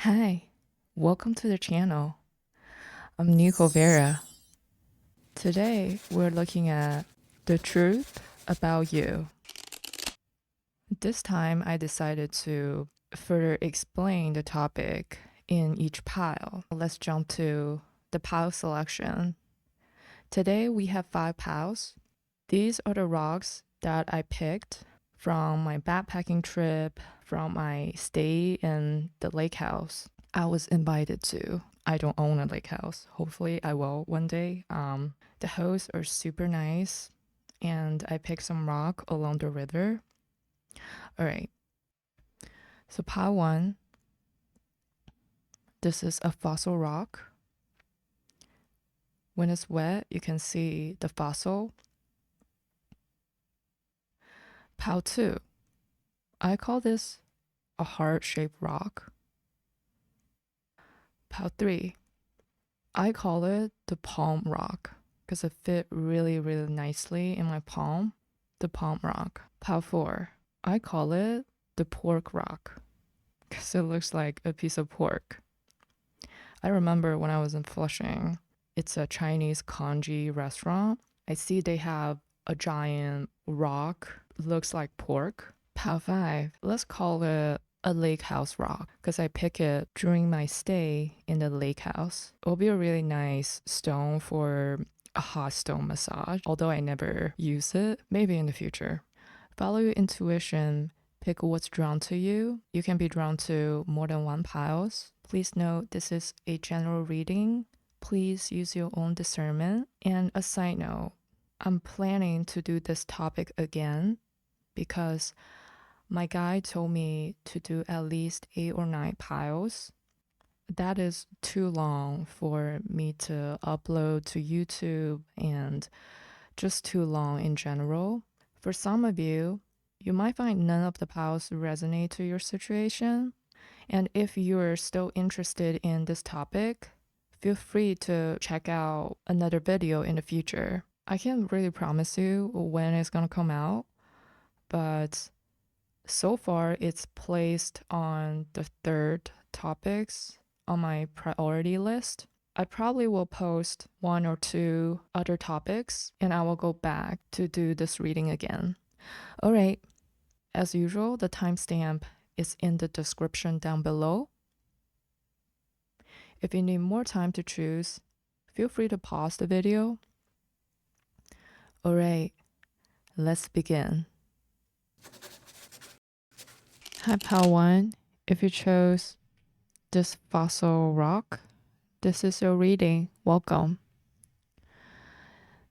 Hi, welcome to the channel. I'm Nico Vera. Today we're looking at the truth about you. This time I decided to further explain the topic in each pile. Let's jump to the pile selection. Today we have 5 piles. These are the rocks that I picked from my backpacking trip, from my stay in the lake house I was invited to. I don't own a lake house. Hopefully I will one day. The hosts are super nice and I picked some rock along the river. All right. So pile 1, this is a fossil rock. When it's wet, you can see the fossil. Pile 2, I call this a heart-shaped rock. Pile 3, I call it the palm rock because it fit really, really nicely in my palm. The palm rock. Pile 4, I call it the pork rock because it looks like a piece of pork. I remember when I was in Flushing, it's a Chinese congee restaurant. I see they have a giant rock, looks like pork. Pile 5, let's call it a lake house rock because I pick it during my stay in the lake house. It will be a really nice stone for a hot stone massage, although I never use it, maybe in the future. Follow your intuition, pick what's drawn to you. You can be drawn to more than one piles. Please note this is a general reading. Please use your own discernment. And a side note, I'm planning to do this topic again because my guide told me to do at least 8 or 9 piles. That is too long for me to upload to YouTube and just too long in general. For some of you, you might find none of the piles resonate to your situation. And if you're still interested in this topic, feel free to check out another video in the future. I can't really promise you when it's gonna come out, but so far it's placed on the 3rd topics on my priority list. I probably will post 1 or 2 other topics and I will go back to do this reading again. All right, as usual, the timestamp is in the description down below. If you need more time to choose, feel free to pause the video. All right, let's begin. Hi, pile 1. If you chose this fossil rock, this is your reading. Welcome.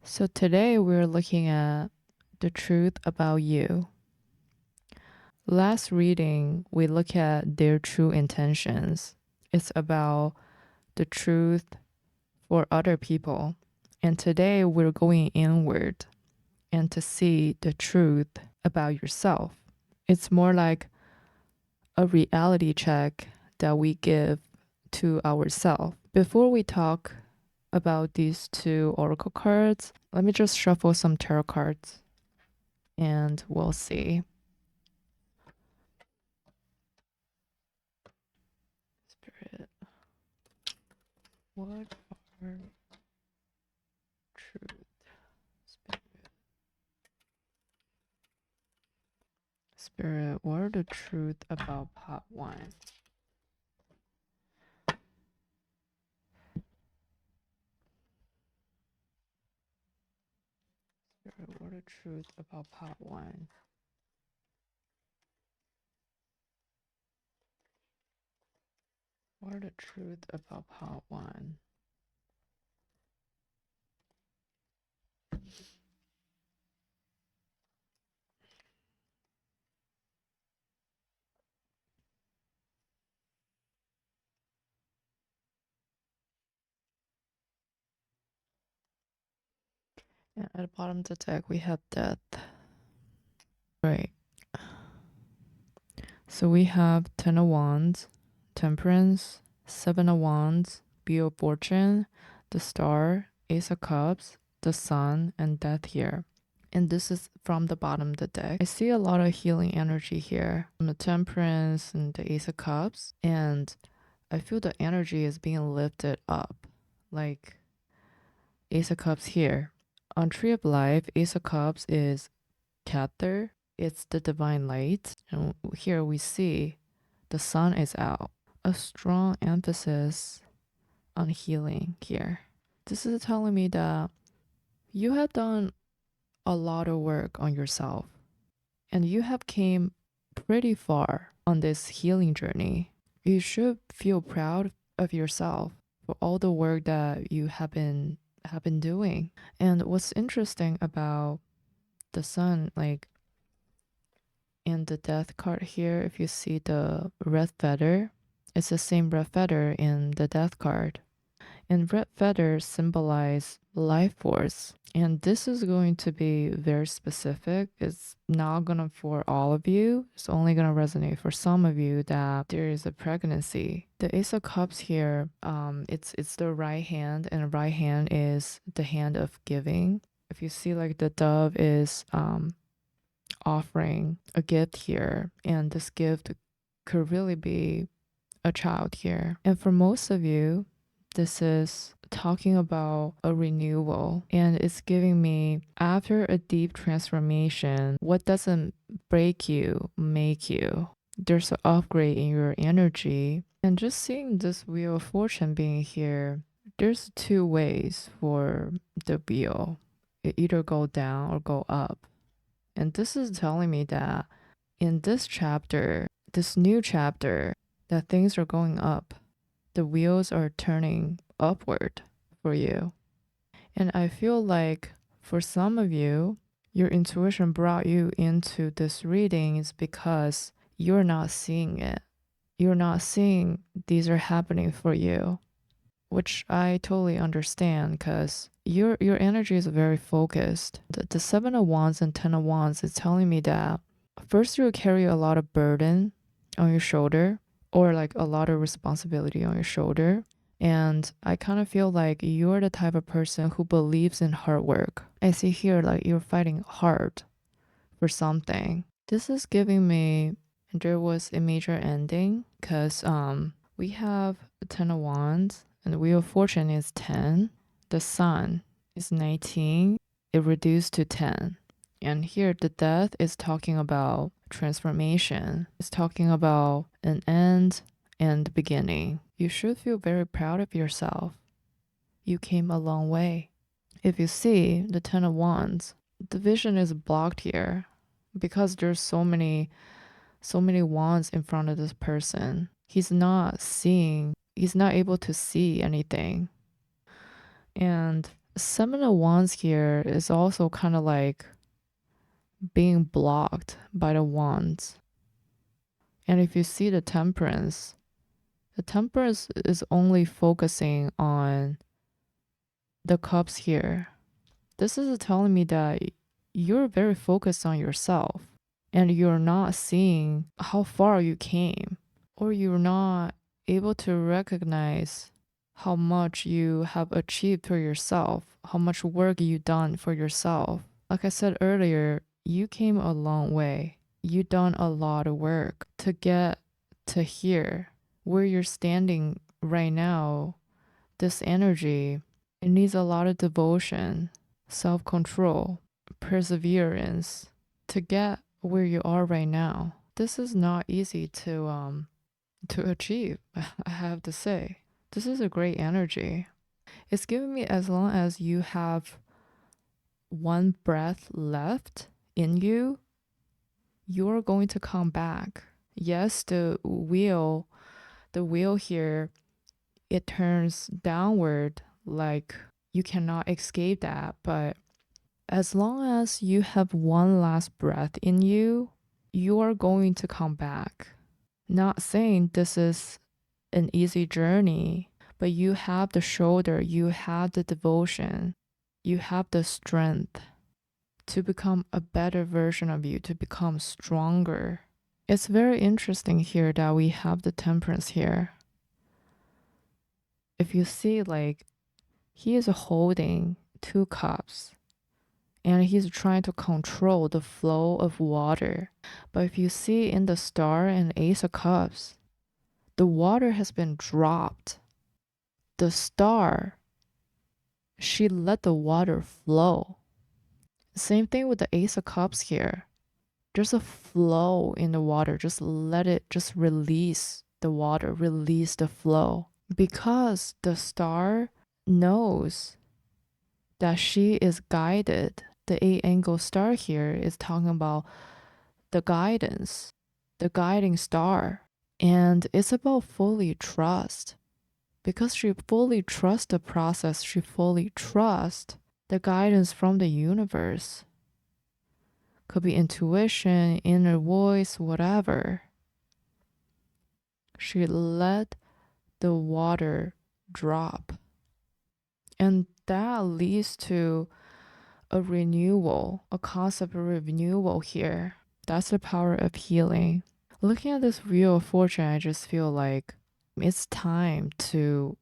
So today we're looking at the truth about you. Last reading, we look at their true intentions. It's about the truth for other people. And today we're going inward and to see the truth about yourself. It's more like a reality check that we give to ourselves. Before we talk about these 2 oracle cards, let me just shuffle some tarot cards and we'll see. Spirit, what are truth? Spirit, what are the truth about pot 1? Spirit, what are the truth about pot 1? What are the truth about pot 1? Yeah, at the bottom of the deck, we have death. Right. So we have 10 of Wands, Temperance, 7 of Wands, Wheel of Fortune, the Star, Ace of Cups, the Sun, and Death here. And this is from the bottom of the deck. I see a lot of healing energy here from the Temperance and the Ace of Cups. And I feel the energy is being lifted up. Like Ace of Cups here. On Tree of Life, Ace of Cups is Kether. It's the divine light. And here we see the sun is out. A strong emphasis on healing here. This is telling me that you have done a lot of work on yourself and you have came pretty far on this healing journey. You should feel proud of yourself for all the work that you have been doing. And what's interesting about the sun, like in the death card here, if you see the red feather, it's the same red feather in the death card. And red feathers symbolize life force. And this is going to be very specific. It's not gonna for all of you. It's only gonna resonate for some of you that there is a pregnancy. The Ace of Cups here, it's the right hand, and the right hand is the hand of giving. If you see like the dove is offering a gift here, and this gift could really be a child here. And for most of you, this is talking about a renewal, and it's giving me after a deep transformation, what doesn't break you make you. There's an upgrade in your energy. And just seeing this wheel of fortune being here, there's two ways for the wheel. It either go down or go up. And this is telling me that in this chapter, this new chapter, that things are going up. The wheels are turning upward for you. And I feel like for some of you, your intuition brought you into this reading is because you're not seeing it. You're not seeing these are happening for you, which I totally understand because your energy is very focused. The Seven of Wands and Ten of Wands is telling me that first you carry a lot of burden on your shoulder, or like a lot of responsibility on your shoulder. And I kind of feel like you're the type of person who believes in hard work. I see here like you're fighting hard for something. This is giving me there was a major ending because we have the Ten of Wands and the Wheel of Fortune is 10. The Sun is 19. It reduced to 10. And here the death is talking about transformation. It's talking about an end and the beginning. You should feel very proud of yourself. You came a long way. If you see the Ten of Wands, the vision is blocked here because there's so many wands in front of this person. He's not able to see anything. And Seven of Wands here is also kind of like being blocked by the wands. And if you see the Temperance is only focusing on the cups here. This is telling me that you're very focused on yourself and you're not seeing how far you came, or you're not able to recognize how much you have achieved for yourself, how much work you've done for yourself. Like I said earlier, you came a long way. You done a lot of work to get to here where you're standing right now. This energy, it needs a lot of devotion, self-control, perseverance to get where you are right now. This is not easy to achieve, I have to say. This is a great energy. It's giving me as long as you have one breath left in you, you're going to come back. Yes, the wheel here, it turns downward, like you cannot escape that. But as long as you have one last breath in you, you are going to come back. Not saying this is an easy journey, but you have the shoulder, you have the devotion, you have the strength to become a better version of you, to become stronger. It's very interesting here that we have the Temperance here. If you see, like, he is holding two cups and he's trying to control the flow of water. But if you see in the Star and Ace of Cups, The water has been dropped. The star, she let the water flow. Same thing with the Ace of Cups here. There's a flow in the water. Just let it, just release the water, release the flow. Because the star knows that she is guided. The 8-angle star here is talking about the guidance, the guiding star. And it's about fully trust. Because she fully trusts the process, she fully trusts the guidance from the universe. Could be intuition, inner voice, whatever. She let the water drop. And that leads to a renewal, a concept of renewal here. That's the power of healing. Looking at this Wheel of Fortune, I just feel like it's time to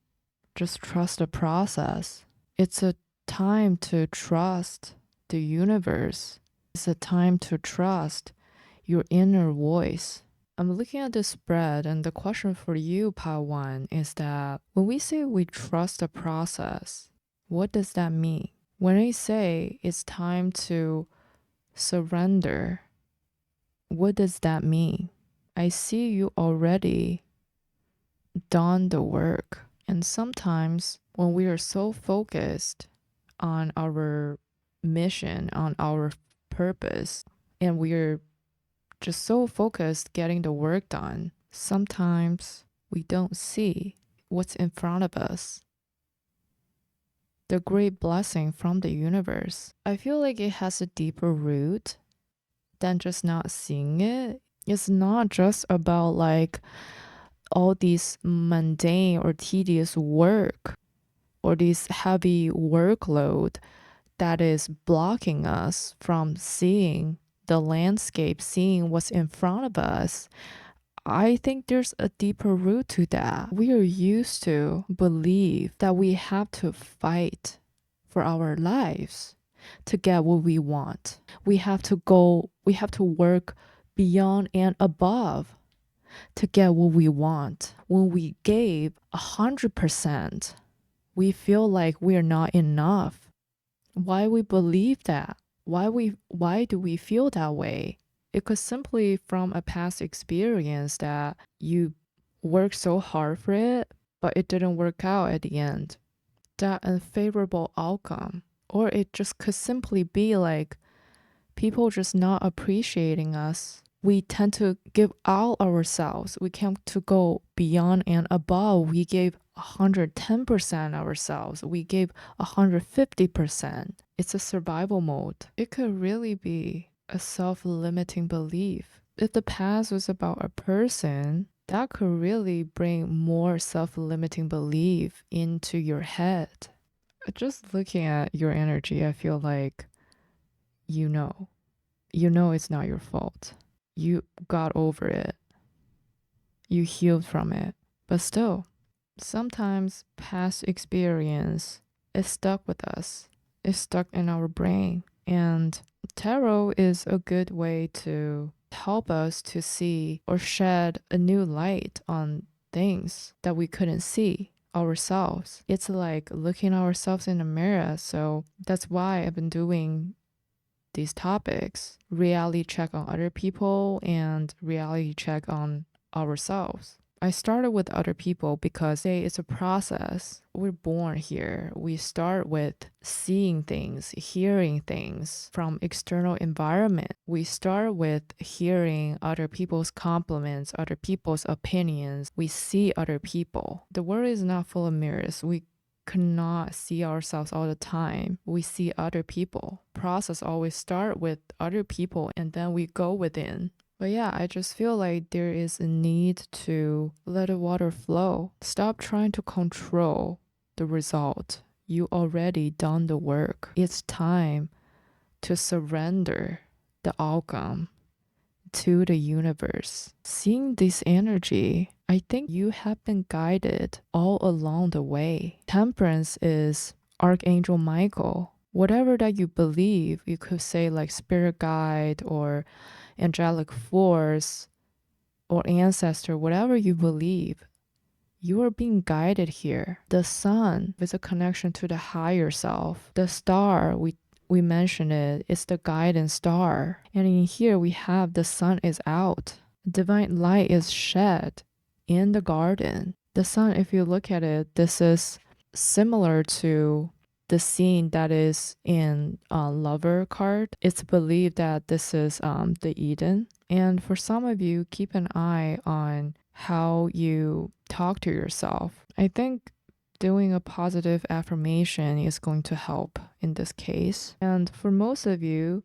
just trust the process. It's a time to trust the universe. It's a time to trust your inner voice. I'm looking at this spread, and the question for you, Pile 1, is that when we say we trust the process, what does that mean? When I say it's time to surrender, what does that mean? I see you already done the work. And sometimes when we are so focused on our mission, on our purpose, and we're just so focused getting the work done, sometimes we don't see what's in front of us. The great blessing from the universe. I feel like it has a deeper root than just not seeing it. It's not just about like all these mundane or tedious work or this heavy workload that is blocking us from seeing the landscape, seeing what's in front of us. I think there's a deeper root to that. We are used to believe that we have to fight for our lives to get what we want. We have to work beyond and above to get what we want. When we gave 100%, we feel like we are not enough. Why we believe that? Why do we feel that way? It could simply from a past experience that you worked so hard for it, but it didn't work out at the end. That unfavorable outcome. Or it just could simply be like people just not appreciating us. We tend to give all ourselves. We tend to go beyond and above. We gave 110% ourselves. We gave 150%. It's a survival mode. It could really be a self-limiting belief. If the past was about a person, that could really bring more self-limiting belief into your head. Just looking at your energy, I feel like you know it's not your fault. You got over it. You healed from it. But still, sometimes past experience is stuck with us. It's stuck in our brain. And tarot is a good way to help us to see or shed a new light on things that we couldn't see ourselves. It's like looking ourselves in the mirror. So that's why I've been doing these topics, reality check on other people and reality check on ourselves. I started with other people because it's a process. We're born here. We start with seeing things, hearing things from external environment. We start with hearing other people's compliments, other people's opinions. We see other people. The world is not full of mirrors. We cannot see ourselves all the time. We see other people. Process always start with other people and then we go within. But yeah, I just feel like there is a need to let the water flow. Stop trying to control the result. You already done the work. It's time to surrender the outcome to the universe. Seeing this energy, I think you have been guided all along the way. Temperance is Archangel Michael. Whatever that you believe, you could say like spirit guide or angelic force, or ancestor, whatever you believe, you are being guided here. The sun is a connection to the higher self. The star, we mentioned it, it's the guidance star. And in here we have the sun is out. Divine light is shed in the garden. The sun, if you look at it, this is similar to the scene that is in Lover card. It's believed that this is the Eden. And for some of you, keep an eye on how you talk to yourself. I think doing a positive affirmation is going to help in this case. And for most of you,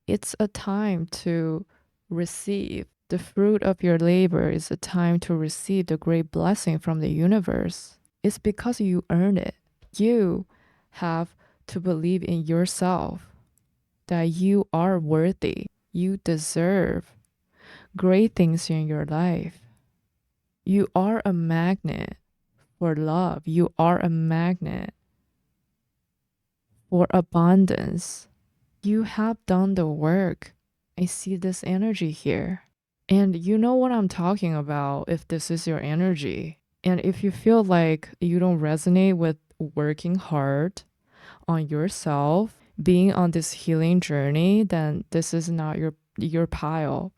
it's a time to receive. The fruit of your labor is a time to receive the great blessing from the universe. It's because you earned it. You have to believe in yourself that you are worthy. You deserve great things in your life. You are a magnet for love. You are a magnet for abundance. You have done the work. I see this energy here. And you know what I'm talking about if this is your energy. And if you feel like you don't resonate with working hard on yourself, being on this healing journey, then this is not your pile.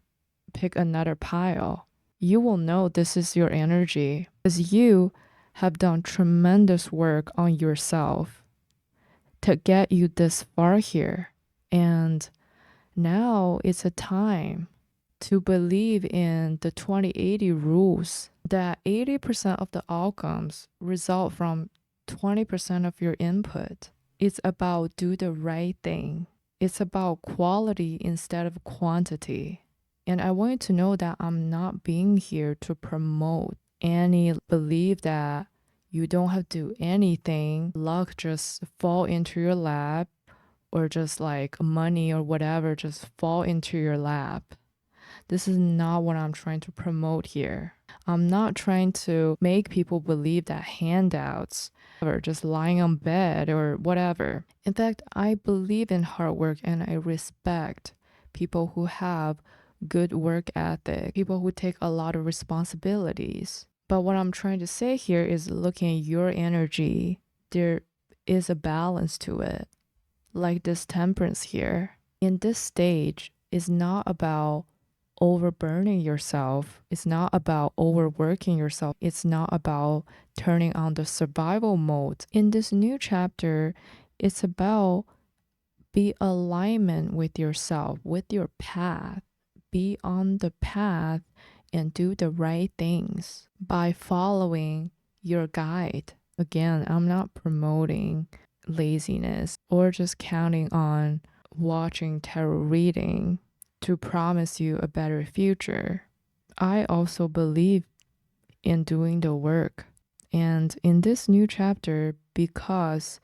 Pick another pile. You will know this is your energy because you have done tremendous work on yourself to get you this far here. And now it's a time to believe in the 20/80 rules, that 80% of the outcomes result from 20% of your input. It's about do the right thing. It's about quality instead of quantity. And I want you to know that I'm not being here to promote any belief that you don't have to do anything, luck just fall into your lap, or just like money or whatever just fall into your lap. This is not what I'm trying to promote here. I'm not trying to make people believe that handouts or just lying on bed or whatever. In fact, I believe in hard work and I respect people who have good work ethic, people who take a lot of responsibilities. But what I'm trying to say here is looking at your energy, there is a balance to it. Like this temperance here. In this stage, is not about overburning yourself. It's not about overworking yourself. It's not about turning on the survival mode. In this new chapter, it's about be alignment with yourself, with your path. Be on the path and do the right things by following your guide. Again, I'm not promoting laziness or just counting on watching tarot reading to promise you a better future. I also believe in doing the work. And in this new chapter, because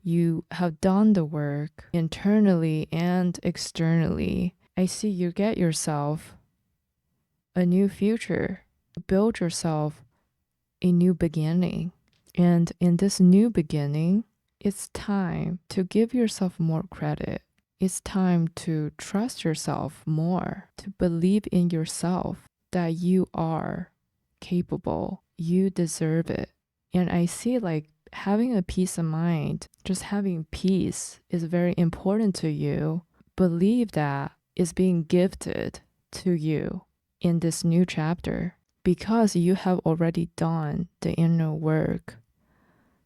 you have done the work internally and externally, I see you get yourself a new future, build yourself a new beginning. And in this new beginning, it's time to give yourself more credit. It's time to trust yourself more, to believe in yourself that you are capable, you deserve it. And I see like having a peace of mind, just having peace is very important to you. Believe that is being gifted to you in this new chapter because you have already done the inner work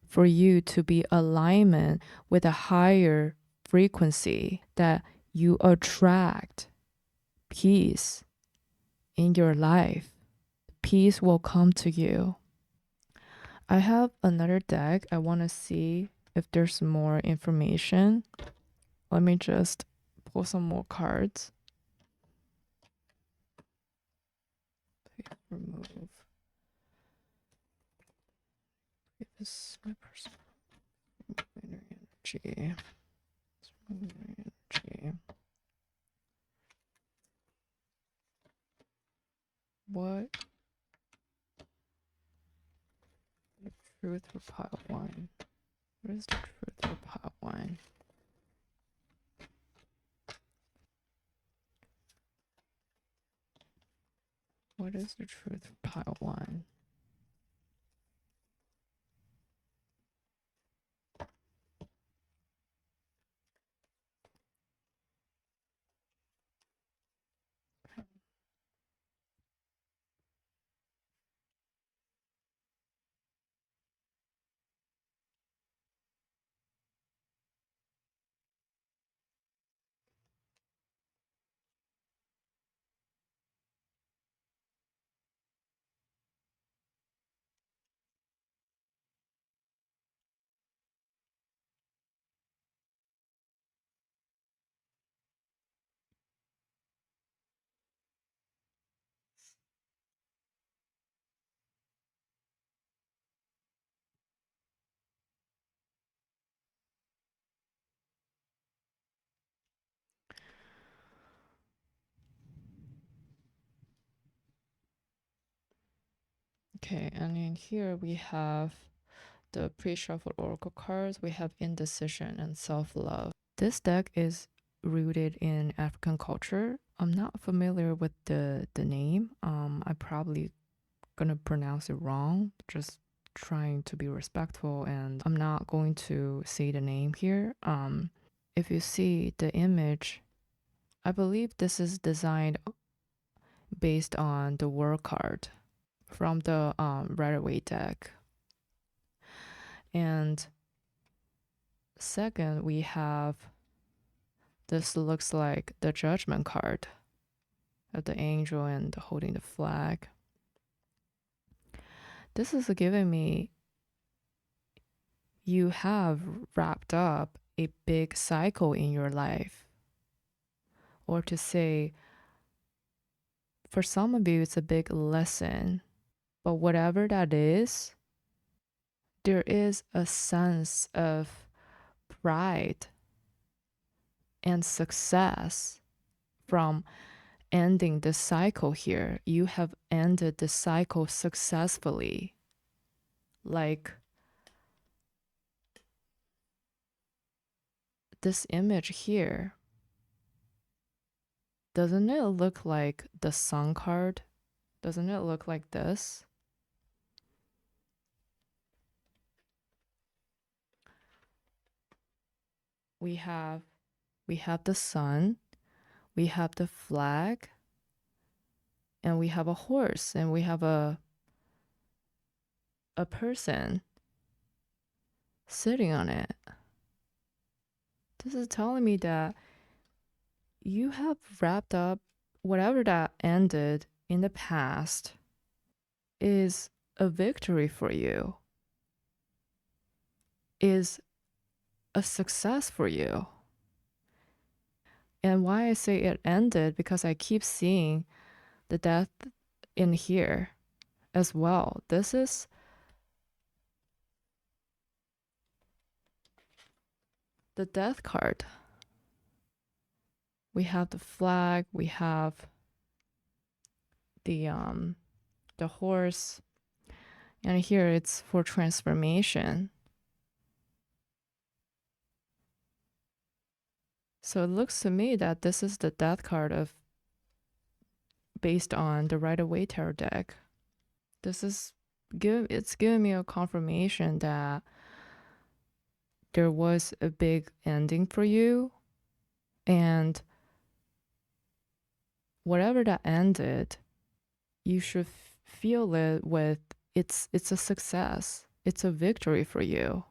for you to be alignment with a higher frequency, that you attract peace in your life. Peace will come to you. I have another deck. I want to see if there's more information. Let me just pull some more cards. Remove. This is my personal energy. What? The truth for pile one. What is the truth for pile one? What is the truth? Pile one. Okay, and in here we have the pre-shuffled oracle cards. We have indecision and self-love. This deck is rooted in African culture. I'm not familiar with the name. I probably gonna pronounce it wrong. Just trying to be respectful, and I'm not going to say the name here. If you see the image, I believe this is designed based on the World card from the Rider-Waite deck. And second, we have this looks like the Judgment card of the angel and holding the flag. This is giving me you have wrapped up a big cycle in your life. Or to say, for some of you, it's a big lesson. But whatever that is, there is a sense of pride and success from ending the cycle here. You have ended the cycle successfully. Like this image here, doesn't it look like the Sun card? Doesn't it look like this? We have the sun, we have the flag, and we have a horse, and we have a person sitting on it. This is telling me that you have wrapped up whatever that ended in the past is a victory for you, is a success for you. And why I say it ended, because I keep seeing the death in here as well. This is the death card. We have the flag, we have the horse, and here it's for transformation. So it looks to me that this is the death card of based on the Rider-Waite tarot deck. This is it's giving me a confirmation that there was a big ending for you, and whatever that ended, you should feel it with it's a success. It's a victory for you.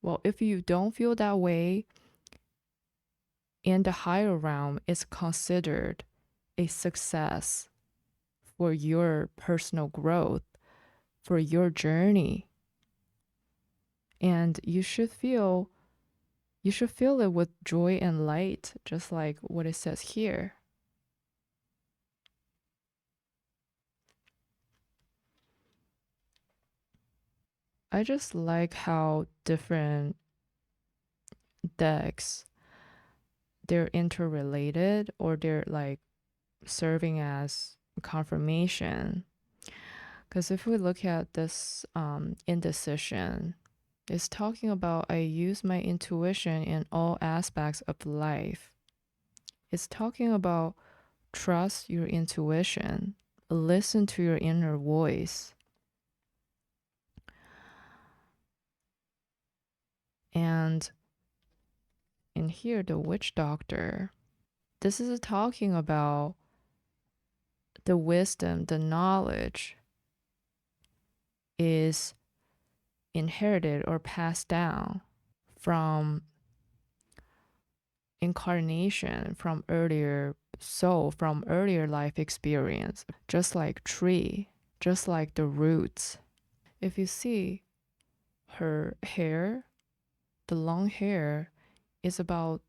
Well, if you don't feel that way, in the higher realm, it's considered a success for your personal growth, for your journey. And you should feel it with joy and light, just like what it says here. I just like how different decks, they're interrelated, or they're like serving as confirmation. Because if we look at this indecision, it's talking about I use my intuition in all aspects of life. It's talking about trust your intuition. listen to your inner voice. And in here, the witch doctor, this is talking about the wisdom, the knowledge is inherited or passed down from incarnation, from earlier soul, from earlier life experience, just like tree, just like the roots. If you see her hair, the long hair is about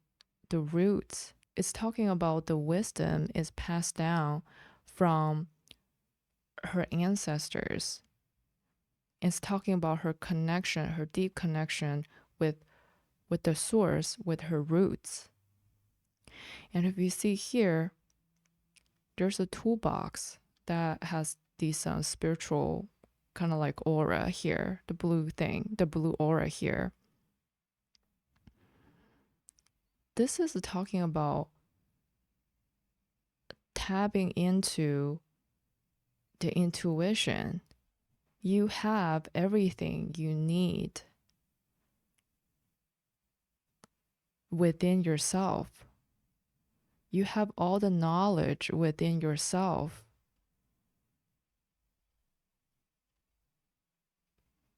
the roots. It's talking about the wisdom is passed down from her ancestors. It's talking about her connection, her deep connection with the source, with her roots. And if you see here, there's a toolbox that has these spiritual kind of like aura here, the blue thing, the blue aura here. This is talking about tapping into the intuition. You have everything you need within yourself. You have all the knowledge within yourself.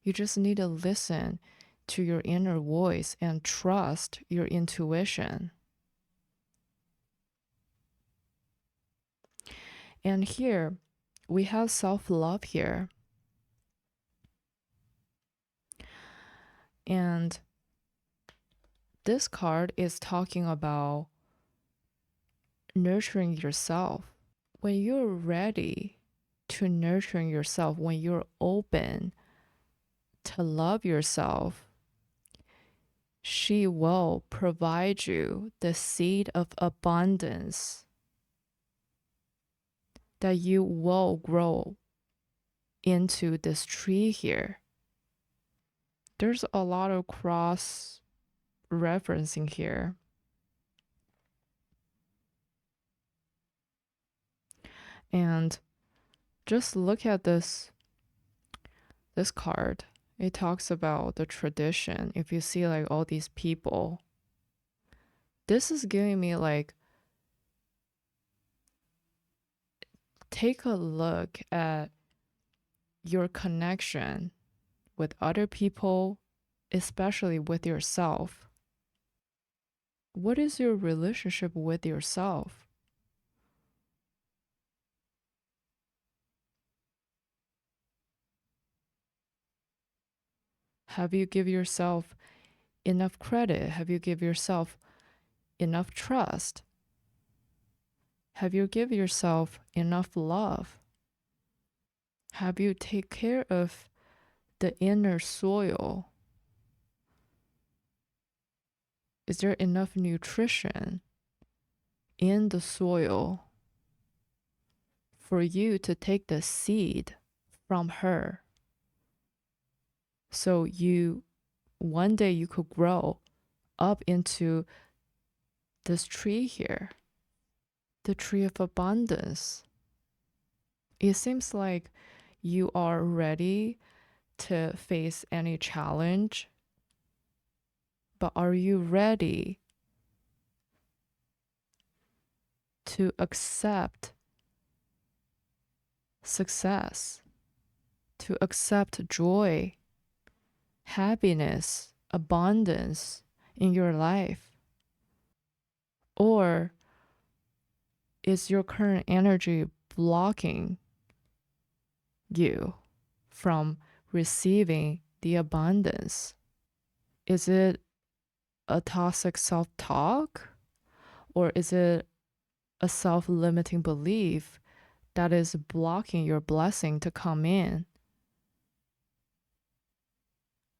You just need to listen to your inner voice and trust your intuition. And here, we have self-love here. And this card is talking about nurturing yourself. When you're ready to nurturing yourself, when you're open to love yourself, she will provide you the seed of abundance that you will grow into this tree here. There's a lot of cross referencing here. And just look at this card. It talks about the tradition. If you see like all these people, this is giving me like, take a look at your connection with other people, especially with yourself. What is your relationship with yourself? Have you give yourself enough credit? Have you give yourself enough trust? Have you give yourself enough love? Have you take care of the inner soil? Is there enough nutrition in the soil for you to take the seed from her? So one day you could grow up into this tree here, the tree of abundance. It seems like you are ready to face any challenge, but are you ready to accept success, to accept joy, happiness, abundance in your life? Or is your current energy blocking you from receiving the abundance? Is it a toxic self-talk? Or is it a self-limiting belief that is blocking your blessing to come in?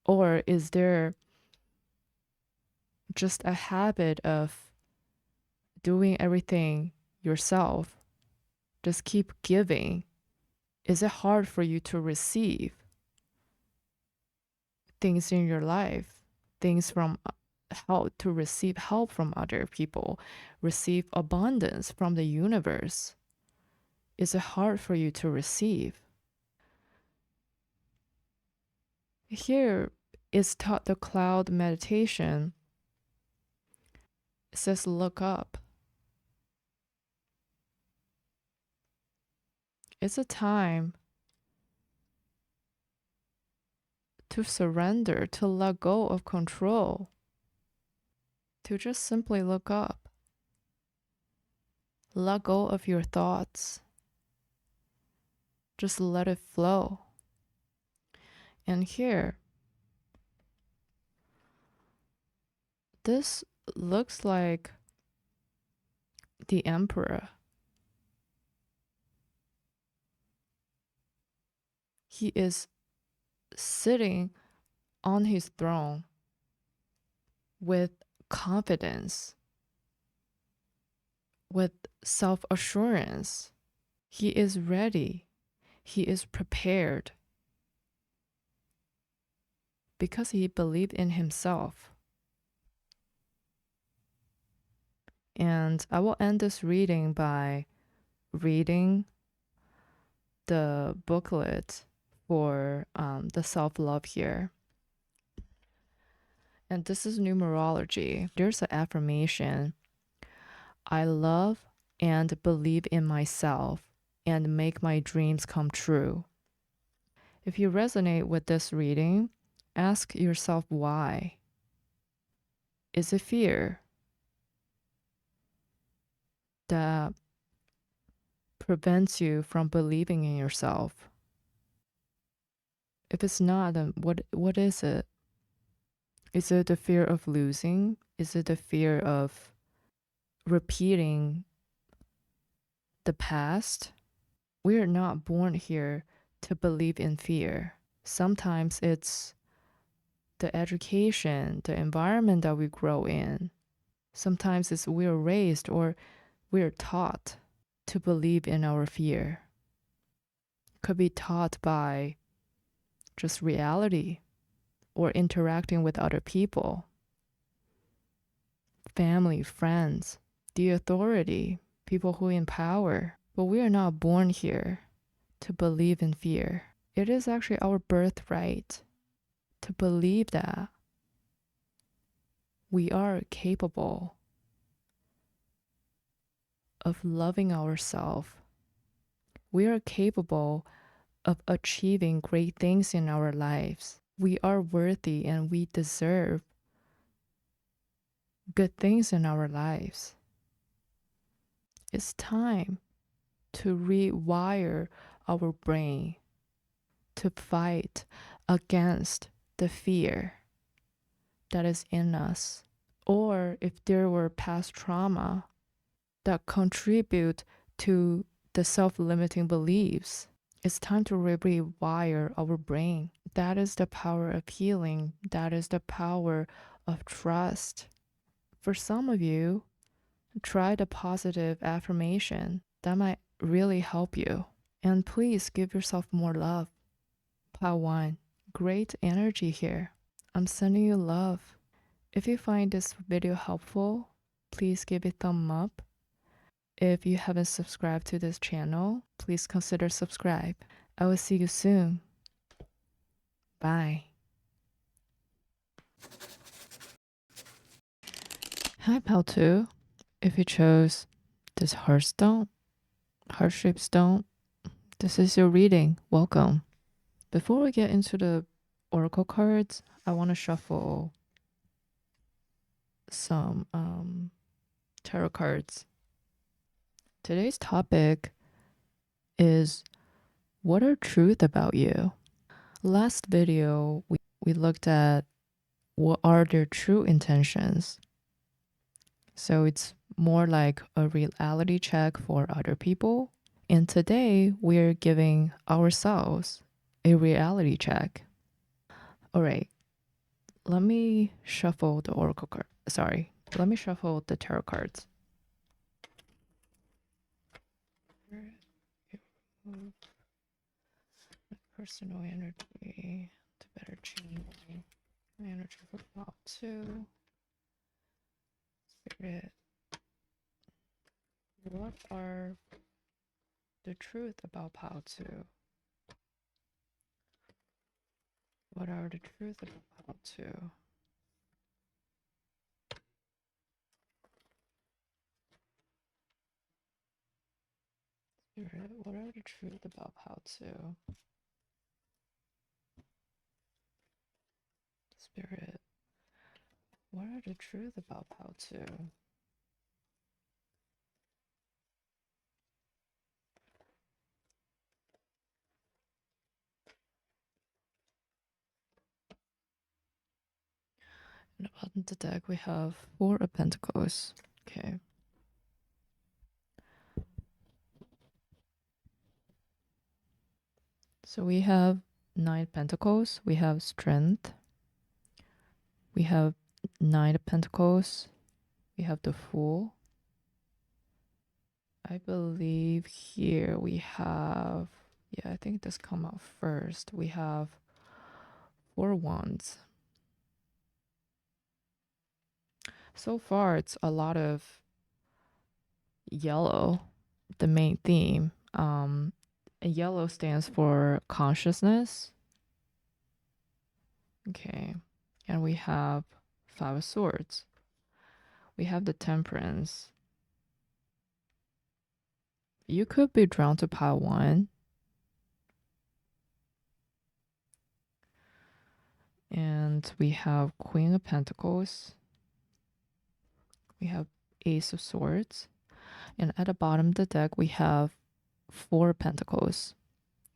Or is there just a habit of doing everything yourself? Just keep giving. Is it hard for you to receive things in your life? Things from help, to receive help from other people, receive abundance from the universe? Is it hard for you to receive? Here is taught the cloud meditation. It says look up. It's a time to surrender, to let go of control, to just simply look up. Let go of your thoughts. Just let it flow. And here, this looks like the emperor. He is sitting on his throne with confidence, with self-assurance. He is ready. He is prepared because he believed in himself. And I will end this reading by reading the booklet for the self-love here. And this is numerology. There's an affirmation. I love and believe in myself and make my dreams come true. If you resonate with this reading, ask yourself why. Is it fear that prevents you from believing in yourself? If it's not, then what is it? Is it the fear of losing? Is it the fear of repeating the past? We are not born here to believe in fear. Sometimes it's the education, the environment that we grow in. Sometimes it's we're raised or we're taught to believe in our fear. Could be taught by just reality or interacting with other people, family, friends, the authority, people who empower. But we are not born here to believe in fear. It is actually our birthright to believe that we are capable of loving ourselves. We are capable of achieving great things in our lives. We are worthy and we deserve good things in our lives. It's time to rewire our brain to fight against the fear that is in us. Or if there were past trauma that contribute to the self-limiting beliefs, it's time to rewire our brain. That is the power of healing. That is the power of trust. For some of you, try the positive affirmation. That might really help you. And please give yourself more love. Part 1. Great energy here. I'm sending you love. If you find this video helpful, please give it a thumb up. If you haven't subscribed to this channel, please consider subscribe. I will see you soon. Bye. Hi, Pal 2. If you chose this heartstone, heart-shaped stone, this is your reading. Welcome. Before we get into the oracle cards, I want to shuffle some tarot cards. Today's topic is what are truth about you? Last video, we looked at what are their true intentions. So it's more like a reality check for other people. And today we're giving ourselves a reality check. All right, let me shuffle the oracle card. Sorry, let me shuffle the tarot cards. Personal energy to better change my energy for Pal 2. Spirit. What are the truth about Pao-Tzu? What are the truth about Pao-Tzu? Spirit, what are the truth about Pao-Tzu? Spirit, what are the truth about Pao-Tzu? And on the deck we have Four of Pentacles. Okay. So we have Nine of Pentacles, we have Strength, we have Nine of Pentacles, we have the Fool. I believe here we have, yeah, I think this come out first. We have Four Wands. So far, it's a lot of yellow, the main theme. Yellow stands for consciousness. Okay. And we have Five of Swords. We have the Temperance. You could be drawn to pile one. And we have Queen of Pentacles. We have Ace of Swords. And at the bottom of the deck, we have Four of Pentacles.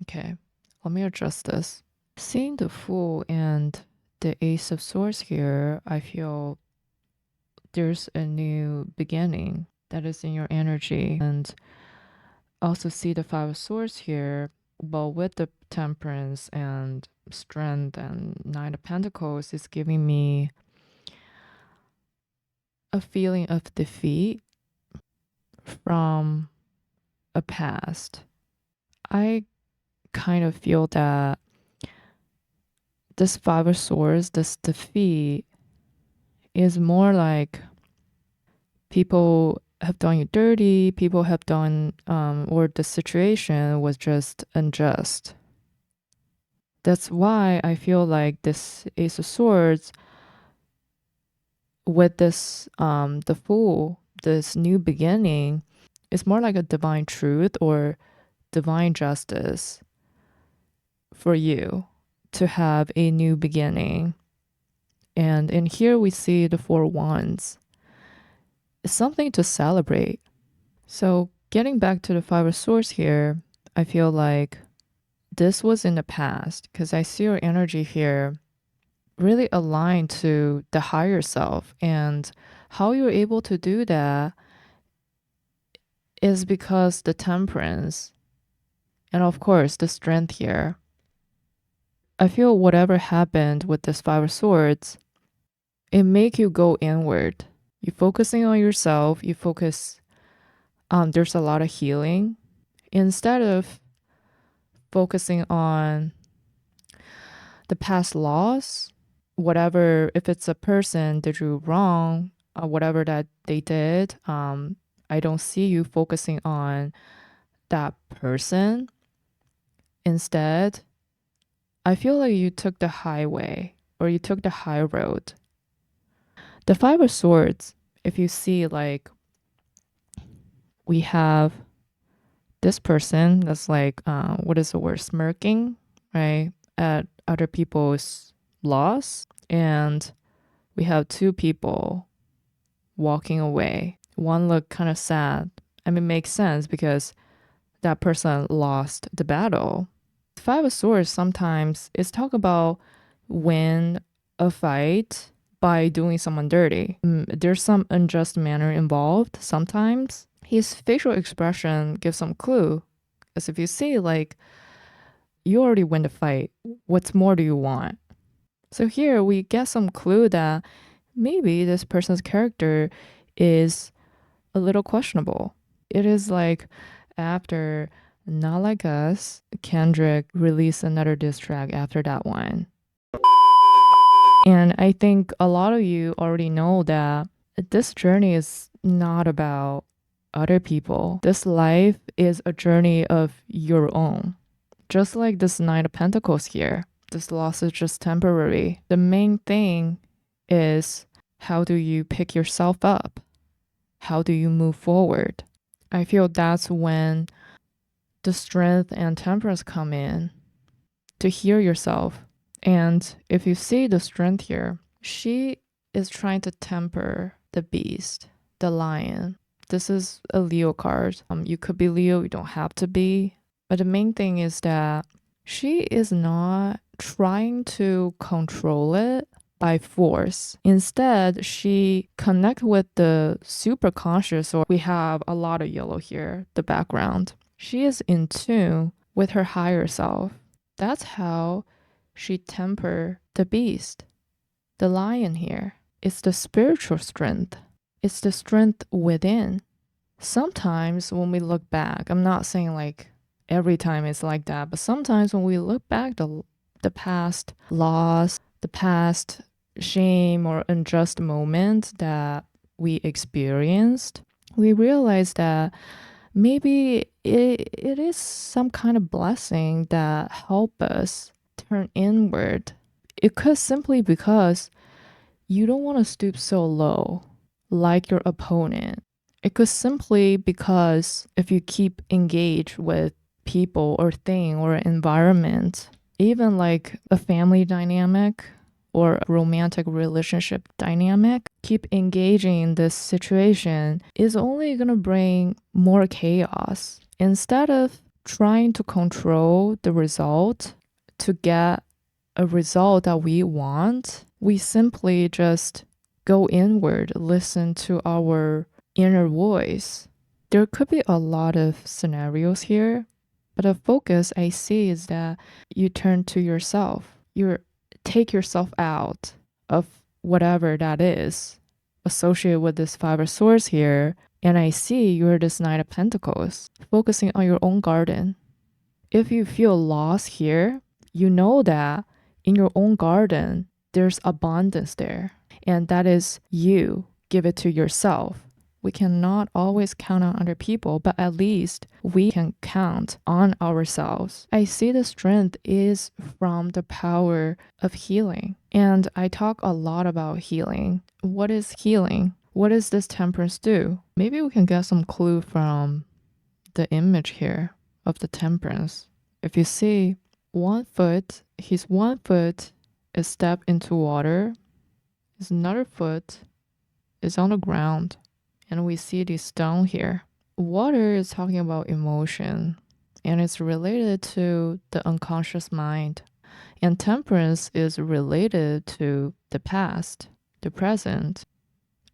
Okay, let me adjust this. Seeing the Fool and the Ace of Swords here, I feel there's a new beginning that is in your energy. And also see the Five of Swords here, but with the Temperance and Strength and Nine of Pentacles, is giving me a feeling of defeat from a past. I kind of feel that this Five of Swords, this defeat, is more like people have done you dirty, people have done, or the situation was just unjust. That's why I feel like this Ace of Swords with this, the Fool, this new beginning, is more like a divine truth or divine justice for you to have a new beginning. And in here we see the Four Wands. It's something to celebrate. So getting back to the Five of Swords here, I feel like this was in the past because I see your energy here really aligned to the higher self. And how you're able to do that is because the Temperance and of course the Strength here. I feel whatever happened with this Five of Swords, it make you go inward. You're focusing on yourself. You focus, there's a lot of healing. Instead of focusing on the past loss, whatever, if it's a person did you wrong, whatever that they did, I don't see you focusing on that person. Instead, I feel like you took the highway or you took the high road. The Five of Swords, if you see, like, we have this person that's like, what is the word, smirking, right, at other people's loss. And we have two people walking away. One looked kind of sad. I mean, it makes sense because that person lost the battle. Five of Swords sometimes is talk about win a fight by doing someone dirty. There's some unjust manner involved sometimes. His facial expression gives some clue. As if you see, like, you already win the fight. What more do you want? So here we get some clue that maybe this person's character is a little questionable. It is like after Not Like Us, Kendrick released another diss track after that one. And I think a lot of you already know that this journey is not about other people. This life is a journey of your own. Just like this Knight of Pentacles here, this loss is just temporary. The main thing is, how do you pick yourself up? How do you move forward? I feel that's when the strength and temperance come in, to hear yourself. And if you see the strength here, she is trying to temper the beast, the lion. This is a Leo card. You could be Leo, you don't have to be. But the main thing is that she is not trying to control it by force. Instead, she connect with the superconscious, or we have a lot of yellow here, the background. She is in tune with her higher self. That's how she temper the beast, the lion here. It's the spiritual strength. It's the strength within. Sometimes when we look back, I'm not saying like every time it's like that, but sometimes when we look back the past loss, the past shame or unjust moment that we experienced, we realize that maybe it is some kind of blessing that help us turn inward. It could simply because you don't want to stoop so low like your opponent. It could simply because if you keep engaged with people or thing or environment, even like a family dynamic or a romantic relationship dynamic, keep engaging in this situation is only going to bring more chaos. Instead of trying to control the result to get a result that we want, we simply just go inward, listen to our inner voice. There could be a lot of scenarios here, but the focus I see is that you turn to yourself. You take yourself out of whatever that is associated with this Five of Swords here, and I see you're this Knight of Pentacles, focusing on your own garden. If you feel lost here, you know that in your own garden, there's abundance there, and that is you. Give it to yourself. We cannot always count on other people, but at least we can count on ourselves. I see the strength is from the power of healing. And I talk a lot about healing. What is healing? What does this temperance do? Maybe we can get some clue from the image here of the temperance. If you see his one foot is stepped into water, his another foot is on the ground. And we see the stone here. Water is talking about emotion, and it's related to the unconscious mind. And temperance is related to the past, the present,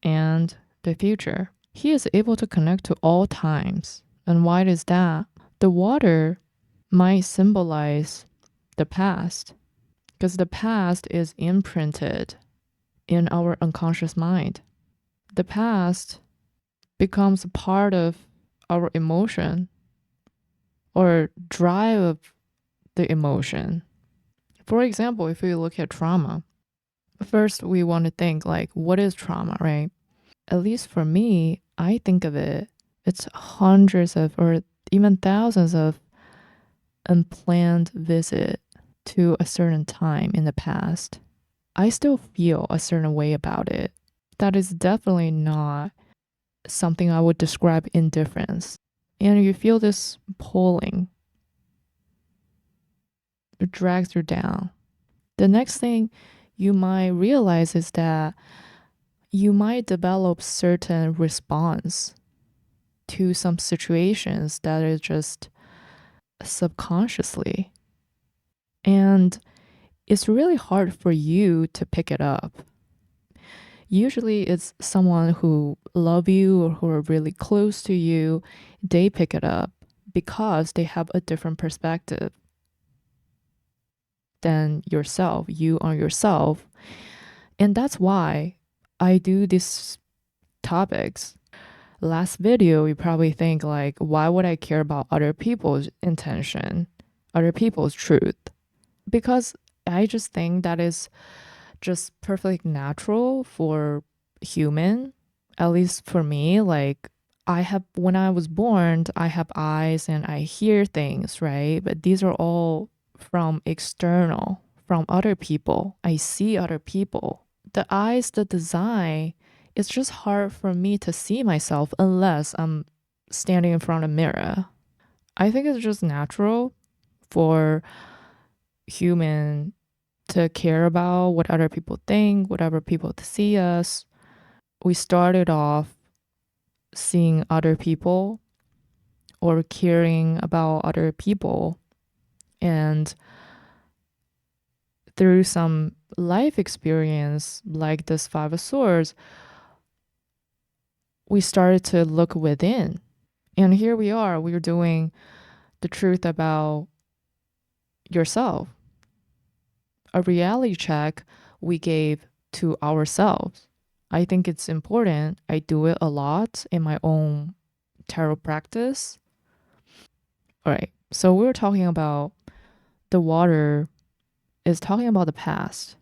and the future. He is able to connect to all times. And why is that? The water might symbolize the past, because the past is imprinted in our unconscious mind. The past becomes a part of our emotion or drive of the emotion. For example, if we look at trauma, first we want to think like, what is trauma, right? At least for me, I think of it, it's hundreds of or even thousands of unplanned visit to a certain time in the past. I still feel a certain way about it. That is definitely not something I would describe indifference. And you feel this pulling. It drags you down. The next thing you might realize is that you might develop certain response to some situations that is just subconsciously. And it's really hard for you to pick it up. Usually it's someone who love you or who are really close to you. They pick it up because they have a different perspective than yourself, you on yourself. And that's why I do these topics. Last video, you probably think like, why would I care about other people's intention, other people's truth? Because I just think that is just perfectly natural for human, at least for me. Like, when I was born, I have eyes and I hear things, right? But these are all from external, from other people. I see other people. The eyes, the design, it's just hard for me to see myself unless I'm standing in front of a mirror. I think it's just natural for human to care about what other people think, what other people see us. We started off seeing other people or caring about other people, and through some life experience like this Five of Swords, we started to look within. And here we are, we're doing the truth about yourself, a reality check we gave to ourselves. I think it's important. I do it a lot in my own tarot practice. All right. So we were talking about the water is talking about the past.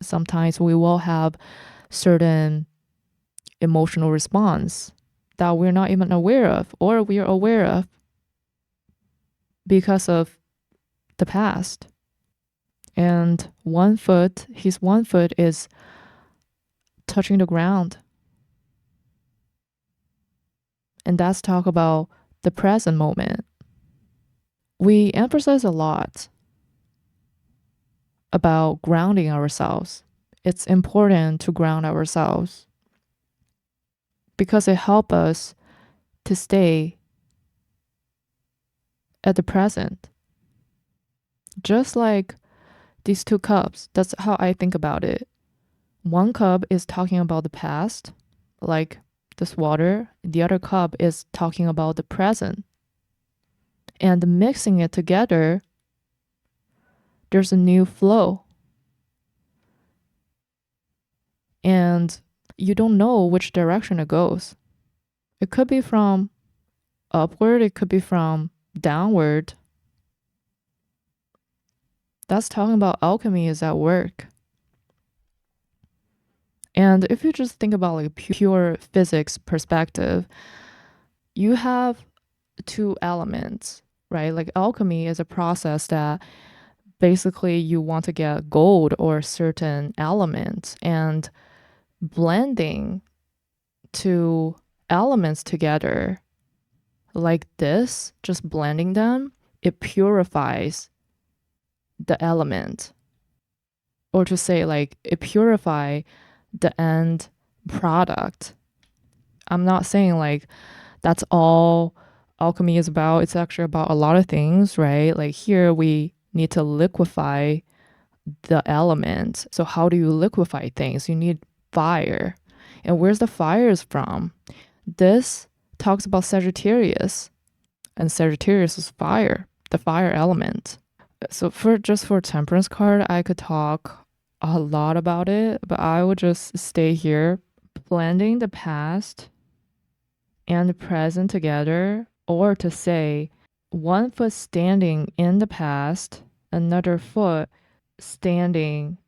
Sometimes we will have certain emotional response that we're not even aware of, or we are aware of because of the past. And his one foot is touching the ground. And that's talk about the present moment. We emphasize a lot about grounding ourselves. It's important to ground ourselves because it helps us to stay at the present. Just like these two cups, that's how I think about it. One cup is talking about the past, like this water. The other cup is talking about the present. And mixing it together, there's a new flow. And you don't know which direction it goes. It could be from upward, it could be from downward. That's talking about alchemy is at work. And if you just think about like pure physics perspective, you have two elements, right? Like alchemy is a process that basically you want to get gold or certain elements, and blending two elements together like this, just blending them, it purifies the element. Or to say like it purify the end product. I'm not saying like that's all alchemy is about. It's actually about a lot of things, right? Like here we need to liquefy the element. So how do you liquefy things? You need fire. And where's the fires from? This talks about Sagittarius, and Sagittarius is fire, the fire element. So for Temperance card, I could talk a lot about it, but I would just stay here, blending the past and the present together, or to say one foot standing in the past, another foot standing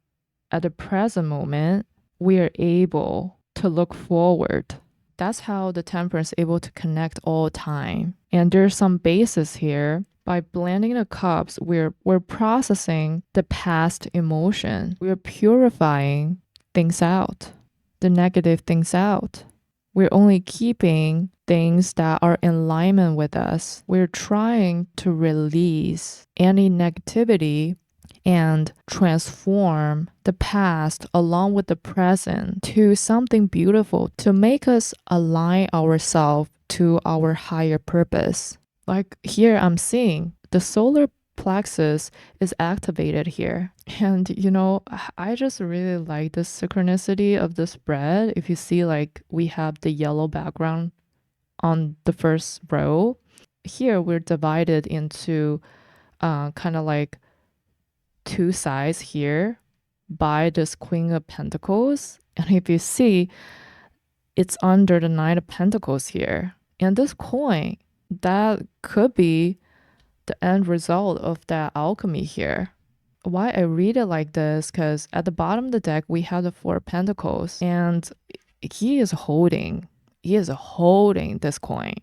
at the present moment, we are able to look forward. That's how the Temperance is able to connect all time. And there's some basis here. By blending the cups, we're processing the past emotion. We're purifying things out, the negative things out. We're only keeping things that are in alignment with us. We're trying to release any negativity and transform the past along with the present to something beautiful to make us align ourselves to our higher purpose. Like here, I'm seeing the solar plexus is activated here. And you know, I just really like the synchronicity of this spread. If you see, like, we have the yellow background on the first row. Here, we're divided into kind of like two sides here by this Queen of Pentacles. And if you see, it's under the Knight of Pentacles here. And this coin, that could be the end result of that alchemy here. Why I read it like this, because at the bottom of the deck, we have the Four of Pentacles, and he is holding he is holding this coin.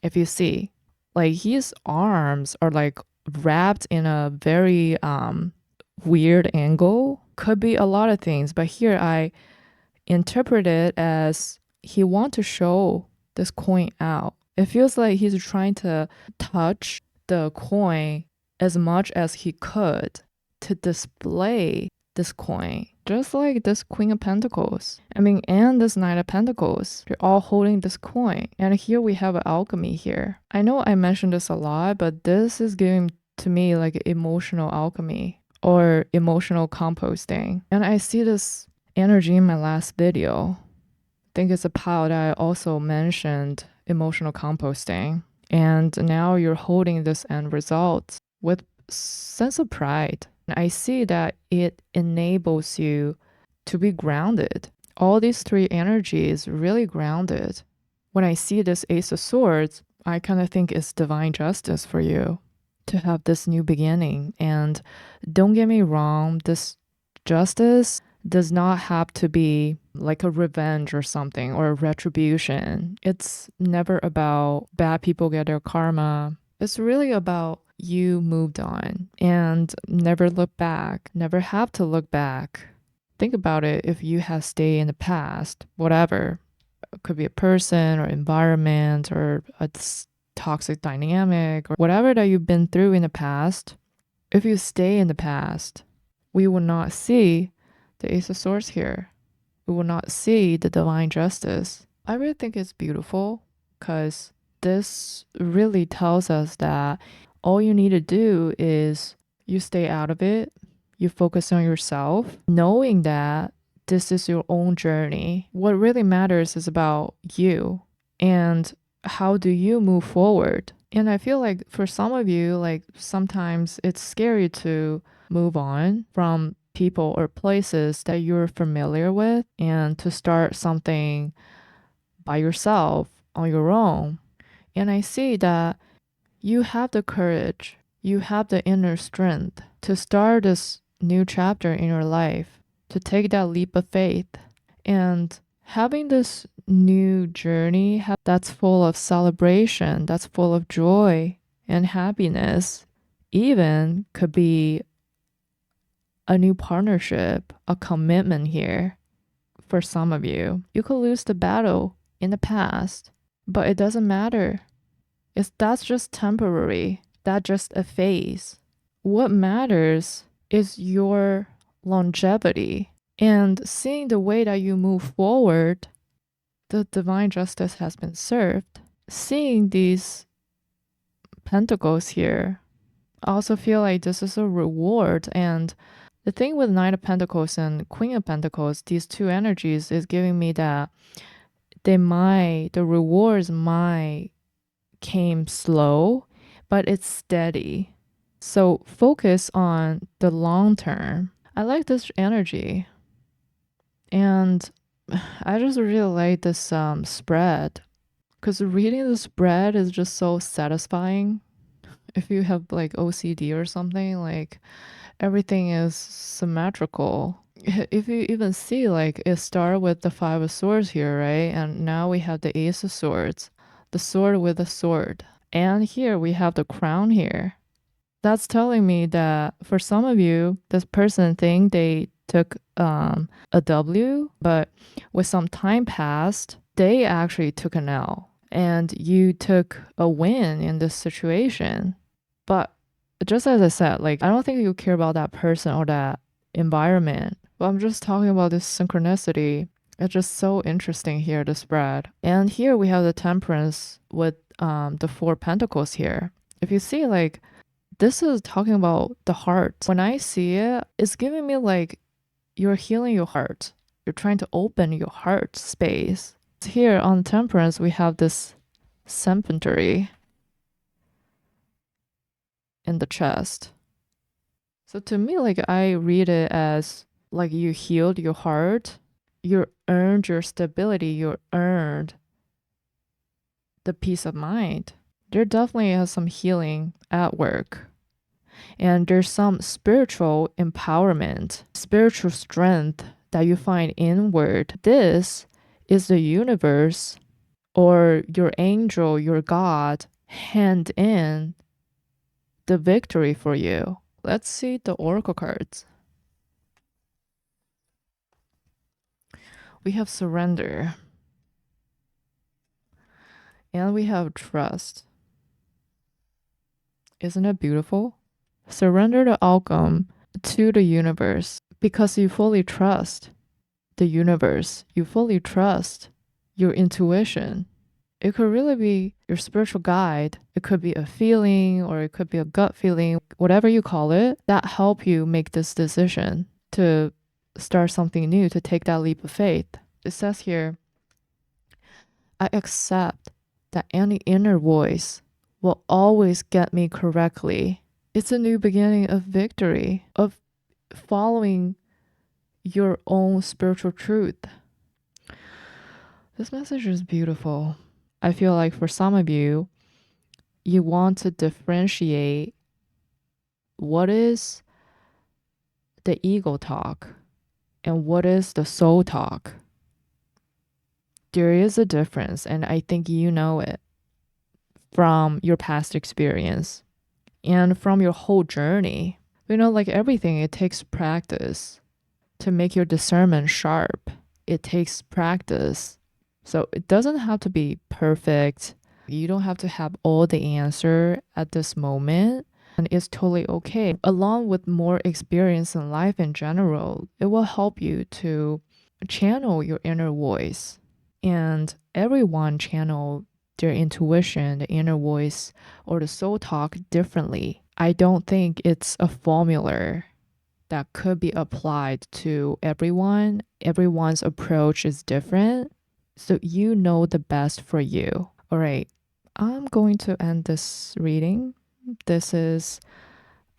If you see, like his arms are like wrapped in a very weird angle. Could be a lot of things, but here I interpret it as he want to show this coin out. It feels like he's trying to touch the coin as much as he could to display this coin. Just like this Queen of Pentacles. I mean, and this Knight of Pentacles. They're all holding this coin. And here we have an alchemy here. I know I mentioned this a lot, but this is giving to me like emotional alchemy or emotional composting. And I see this energy in my last video. I think it's a pile that I also mentioned emotional composting. And now you're holding this end result with sense of pride. I see that it enables you to be grounded. All these three energies really grounded. When I see this Ace of Swords, I kind of think it's divine justice for you to have this new beginning. And don't get me wrong, this justice does not have to be like a revenge or something or a retribution. It's never about bad people get their karma. It's really about you moved on and never look back, never have to look back. Think about it. If you have stayed in the past, whatever, it could be a person or environment or a toxic dynamic or whatever that you've been through in the past. If you stay in the past, we will not see the Ace of Swords here. We will not see the divine justice. I really think it's beautiful because this really tells us that all you need to do is you stay out of it, you focus on yourself, knowing that this is your own journey. What really matters is about you and how do you move forward. And I feel like for some of you, like sometimes it's scary to move on from people or places that you're familiar with and to start something by yourself on your own. And I see that you have the courage, you have the inner strength to start this new chapter in your life, to take that leap of faith. And having this new journey that's full of celebration, that's full of joy and happiness, even could be a new partnership, a commitment here for some of you. You could lose the battle in the past, but it doesn't matter. That's just temporary. That's just a phase. What matters is your longevity and seeing the way that you move forward. The divine justice has been served. Seeing these pentacles here, I also feel like this is a reward. And the thing with Knight of Pentacles and Queen of Pentacles, these two energies is giving me that the rewards might came slow, but it's steady. So focus on the long term. I like this energy. And I just really like this spread because reading the spread is just so satisfying. If you have like OCD or something, like everything is symmetrical. If you even see, like it started with the Five of Swords here, right? And now we have the Ace of Swords, the sword with a sword. And here we have the crown here. That's telling me that for some of you, this person think they took a W, but with some time passed, they actually took an L. And you took a win in this situation. But just as I said, like I don't think you care about that person or that environment. But I'm just talking about this synchronicity. It's just so interesting here, the spread. And here we have the Temperance with the Four Pentacles here. If you see, like, this is talking about the heart. When I see it, it's giving me like you're healing your heart. You're trying to open your heart space. Here on Temperance, we have this cemetery in the chest. So to me, like I read it as like you healed your heart, you earned your stability, you earned the peace of mind. There definitely is some healing at work. And there's some spiritual empowerment, spiritual strength that you find inward. This is the universe or your angel, your God, hand in the victory for you. Let's see the oracle cards. We have surrender. And we have trust. Isn't it beautiful? Surrender the outcome to the universe because you fully trust the universe. You fully trust your intuition. It could really be your spiritual guide. It could be a feeling or it could be a gut feeling, whatever you call it, that help you make this decision to start something new, to take that leap of faith. It says here, I accept that any inner voice will always get me correctly. It's a new beginning of victory, of following your own spiritual truth. This message is beautiful. I feel like for some of you, you want to differentiate what is the ego talk and what is the soul talk. There is a difference, and I think you know it from your past experience and from your whole journey. You know, like everything, it takes practice to make your discernment sharp. It takes practice. So it doesn't have to be perfect. You don't have to have all the answer at this moment. And it's totally okay. Along with more experience in life in general, it will help you to channel your inner voice. And everyone channel their intuition, the inner voice, or the soul talk differently. I don't think it's a formula that could be applied to everyone. Everyone's approach is different. So you know the best for you. All right, I'm going to end this reading. This is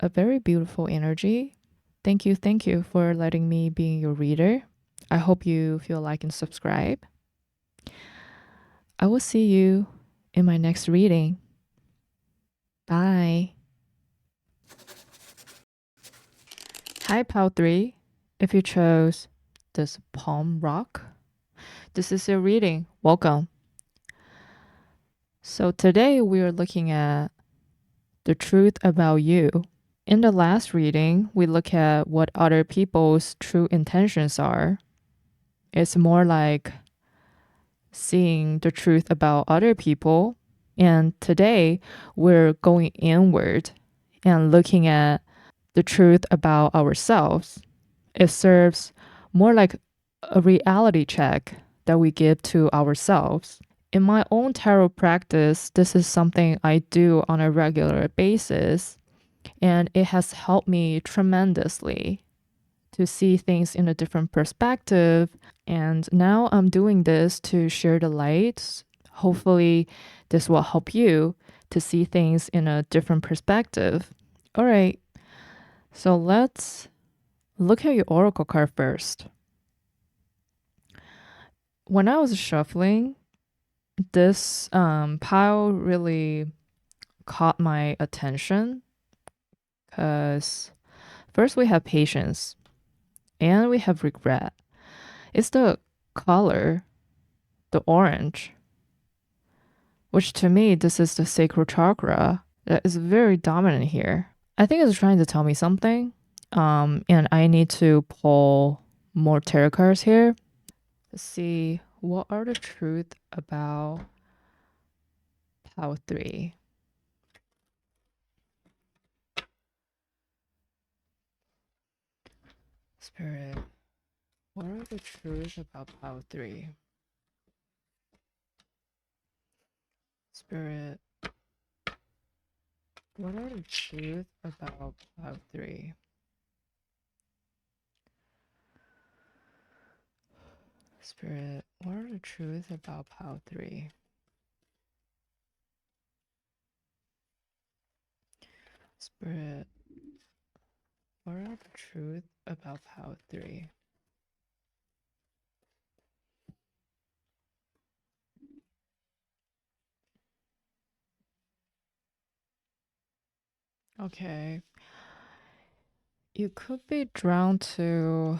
a very beautiful energy. Thank you for letting me be your reader. I hope you feel like and subscribe. I will see you in my next reading. Bye. Hi, Pile 3. If you chose this palm rock, this is your reading. Welcome. So today we are looking at the truth about you. In the last reading, we look at what other people's true intentions are. It's more like seeing the truth about other people. And today we're going inward and looking at the truth about ourselves. It serves more like a reality check that we give to ourselves. In my own tarot practice, this is something I do on a regular basis, and it has helped me tremendously to see things in a different perspective. And now I'm doing this to share the light. Hopefully, this will help you to see things in a different perspective. All right, so let's look at your oracle card first. When I was shuffling, this pile really caught my attention because first we have patience and we have regret. It's the color, the orange, which to me, this is the sacral chakra that is very dominant here. I think it's trying to tell me something. And I need to pull more tarot cards here. Let's see, what are the truth about Pile 3? Spirit, what are the truths about Pile 3? Spirit, what are the truths about Pile 3? Spirit, what are the truths about Pile 3? Spirit, what are the truths about Pile 3? Okay. You could be drawn to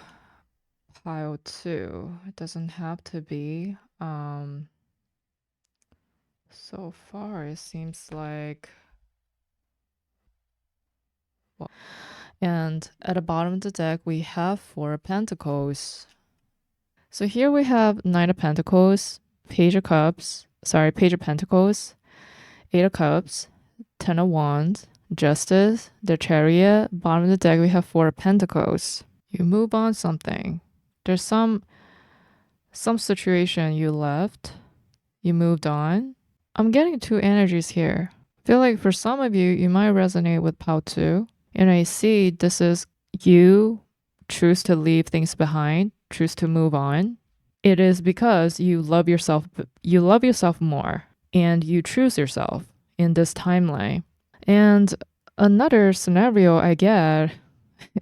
Pile 2. It doesn't have to be. So far, it seems like. Well, and at the bottom of the deck, we have Four of Pentacles. So here we have Knight of Pentacles, Page of Cups, sorry, Page of Pentacles, Eight of Cups, Ten of Wands, Justice, the Chariot. Bottom of the deck, we have Four of Pentacles. You move on something. There's some situation you left, you moved on. I'm getting two energies here. I feel like for some of you, you might resonate with Pao 2. And I see this is you choose to leave things behind, choose to move on. It is because you love yourself more, and you choose yourself in this timeline. And another scenario I get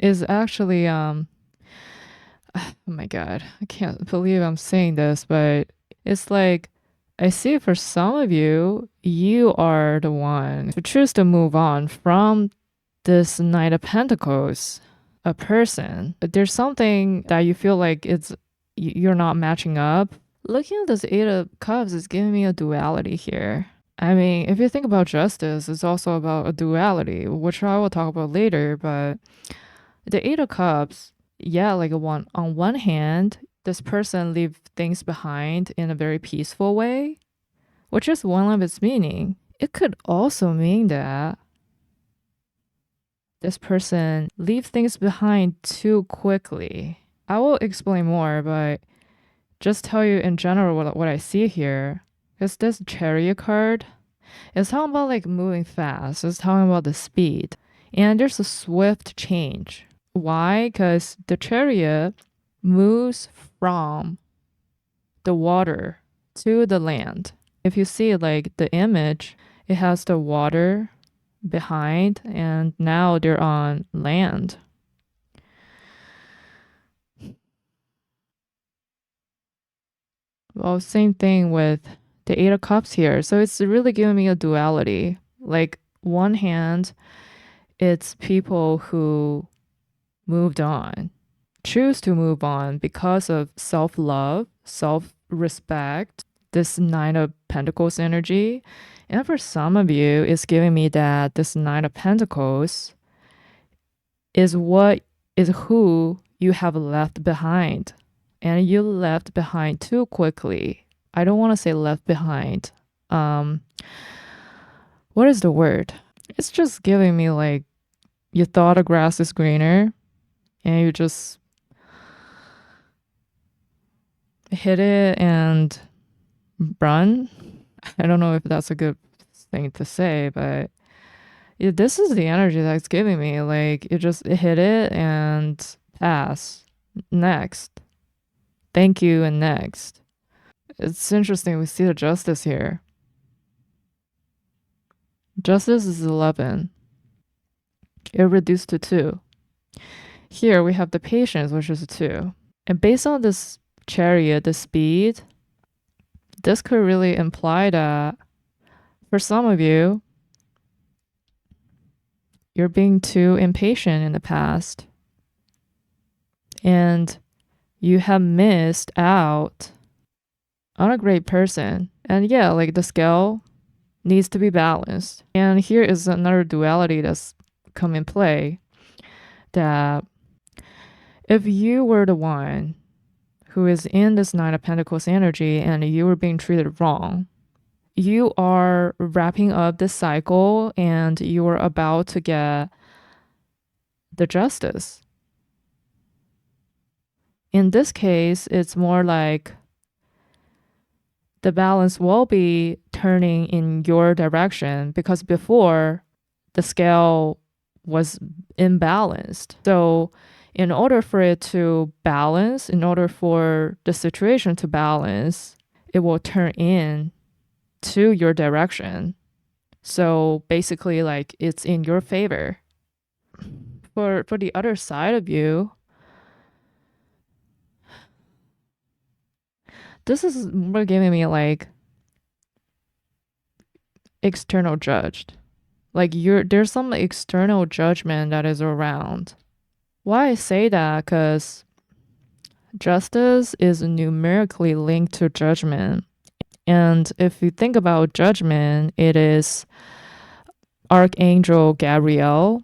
is actually oh my god, I can't believe I'm saying this, but it's like I see for some of you, you are the one to choose to move on from this Knight of Pentacles, a person. There's something that you feel like you're not matching up. Looking at this Eight of Cups is giving me a duality here. I mean, if you think about justice, it's also about a duality, which I will talk about later, but the Eight of Cups, yeah, like on one hand, this person leave things behind in a very peaceful way, which is one of its meaning. It could also mean that this person leave things behind too quickly. I will explain more, but just tell you in general what I see here is this Chariot card. It's talking about like moving fast. It's talking about the speed. And there's a swift change. Why? Because the Chariot moves from the water to the land. If you see like the image, it has the water behind, and now they're on land. Well, same thing with the Eight of Cups here. So it's really giving me a duality. Like, one hand, it's people who moved on, choose to move on because of self love, self respect, this Nine of Pentacles energy. And for some of you, it's giving me that this Nine of Pentacles is who you have left behind. And you left behind too quickly. I don't want to say left behind. What is the word? It's just giving me like you thought the grass is greener and you just hit it and run. I don't know if that's a good thing to say, but this is the energy that's giving me. Like it just hit it and pass. Next. Thank you and next. It's interesting. We see the justice here. Justice is 11. It reduced to 2. Here we have the patience, which is 2. And based on this chariot, the speed, this could really imply that for some of you, you're being too impatient in the past. And you have missed out on a great person. And yeah, like the scale needs to be balanced. And here is another duality that's come in play, that if you were the one who is in this Nine of Pentacles energy and you were being treated wrong, you are wrapping up this cycle and you are about to get the justice. In this case, it's more like the balance will be turning in your direction, because before the scale was imbalanced. So in order for it to balance, in order for the situation to balance, it will turn in to your direction. So basically like it's in your favor. For the other side of you, this is more giving me like external judged. Like there's some external judgment that is around. Why I say that? Because justice is numerically linked to judgment. And if you think about judgment, it is Archangel Gabriel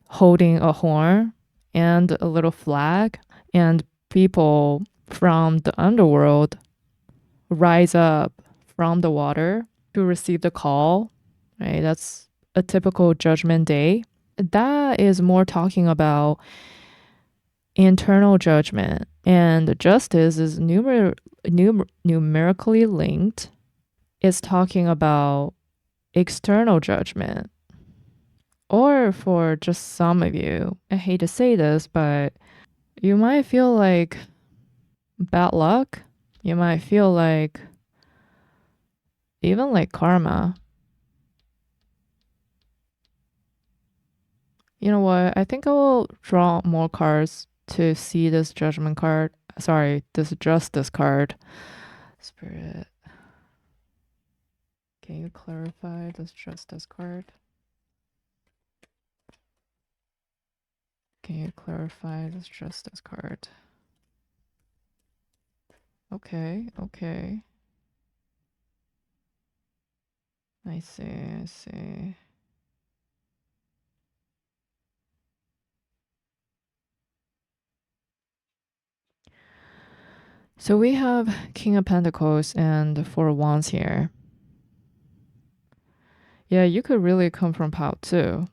holding a horn and a little flag, and people from the underworld rise up from the water to receive the call, right? That's a typical judgment day. That is more talking about internal judgment, and justice is numerically linked. It's talking about external judgment. Or for just some of you, I hate to say this, but you might feel like bad luck. You might feel like even like karma. You know what? I think I will draw more cards to see this judgment card. Sorry, this justice card. Spirit, can you clarify this justice card? Can you clarify this justice card? Okay, okay. I see, I see. So we have King of Pentacles and Four of Wands here. Yeah, you could really come from Pao too.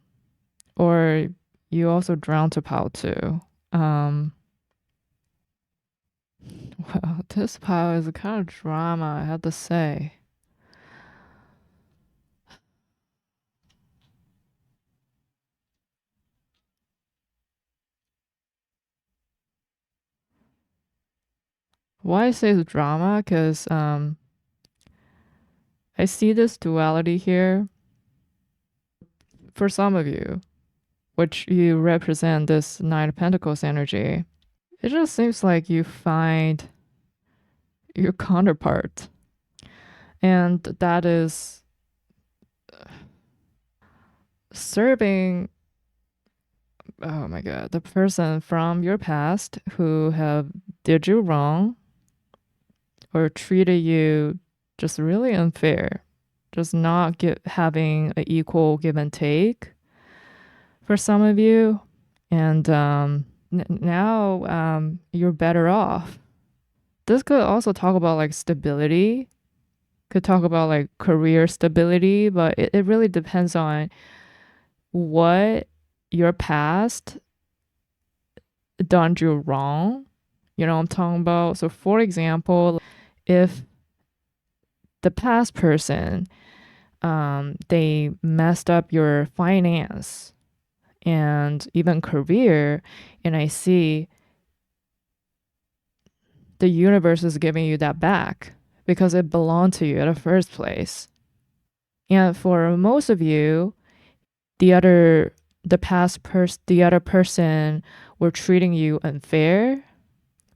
Or you also drown to Pao too. Well, this Pao is a kind of drama, I have to say. Why I say it's drama? Because I see this duality here for some of you, which you represent this Nine of Pentacles energy. It just seems like you find your counterpart, and that is serving, oh my god, the person from your past who have did you wrong or treated you just really unfair, just not having an equal give and take for some of you. And now you're better off. This could also talk about like stability, could talk about like career stability, but it really depends on what your past done you wrong. You know what I'm talking about? So, for example, if the past person, they messed up your finance and even career, and I see the universe is giving you that back because it belonged to you in the first place. And for most of you, the other person were treating you unfair.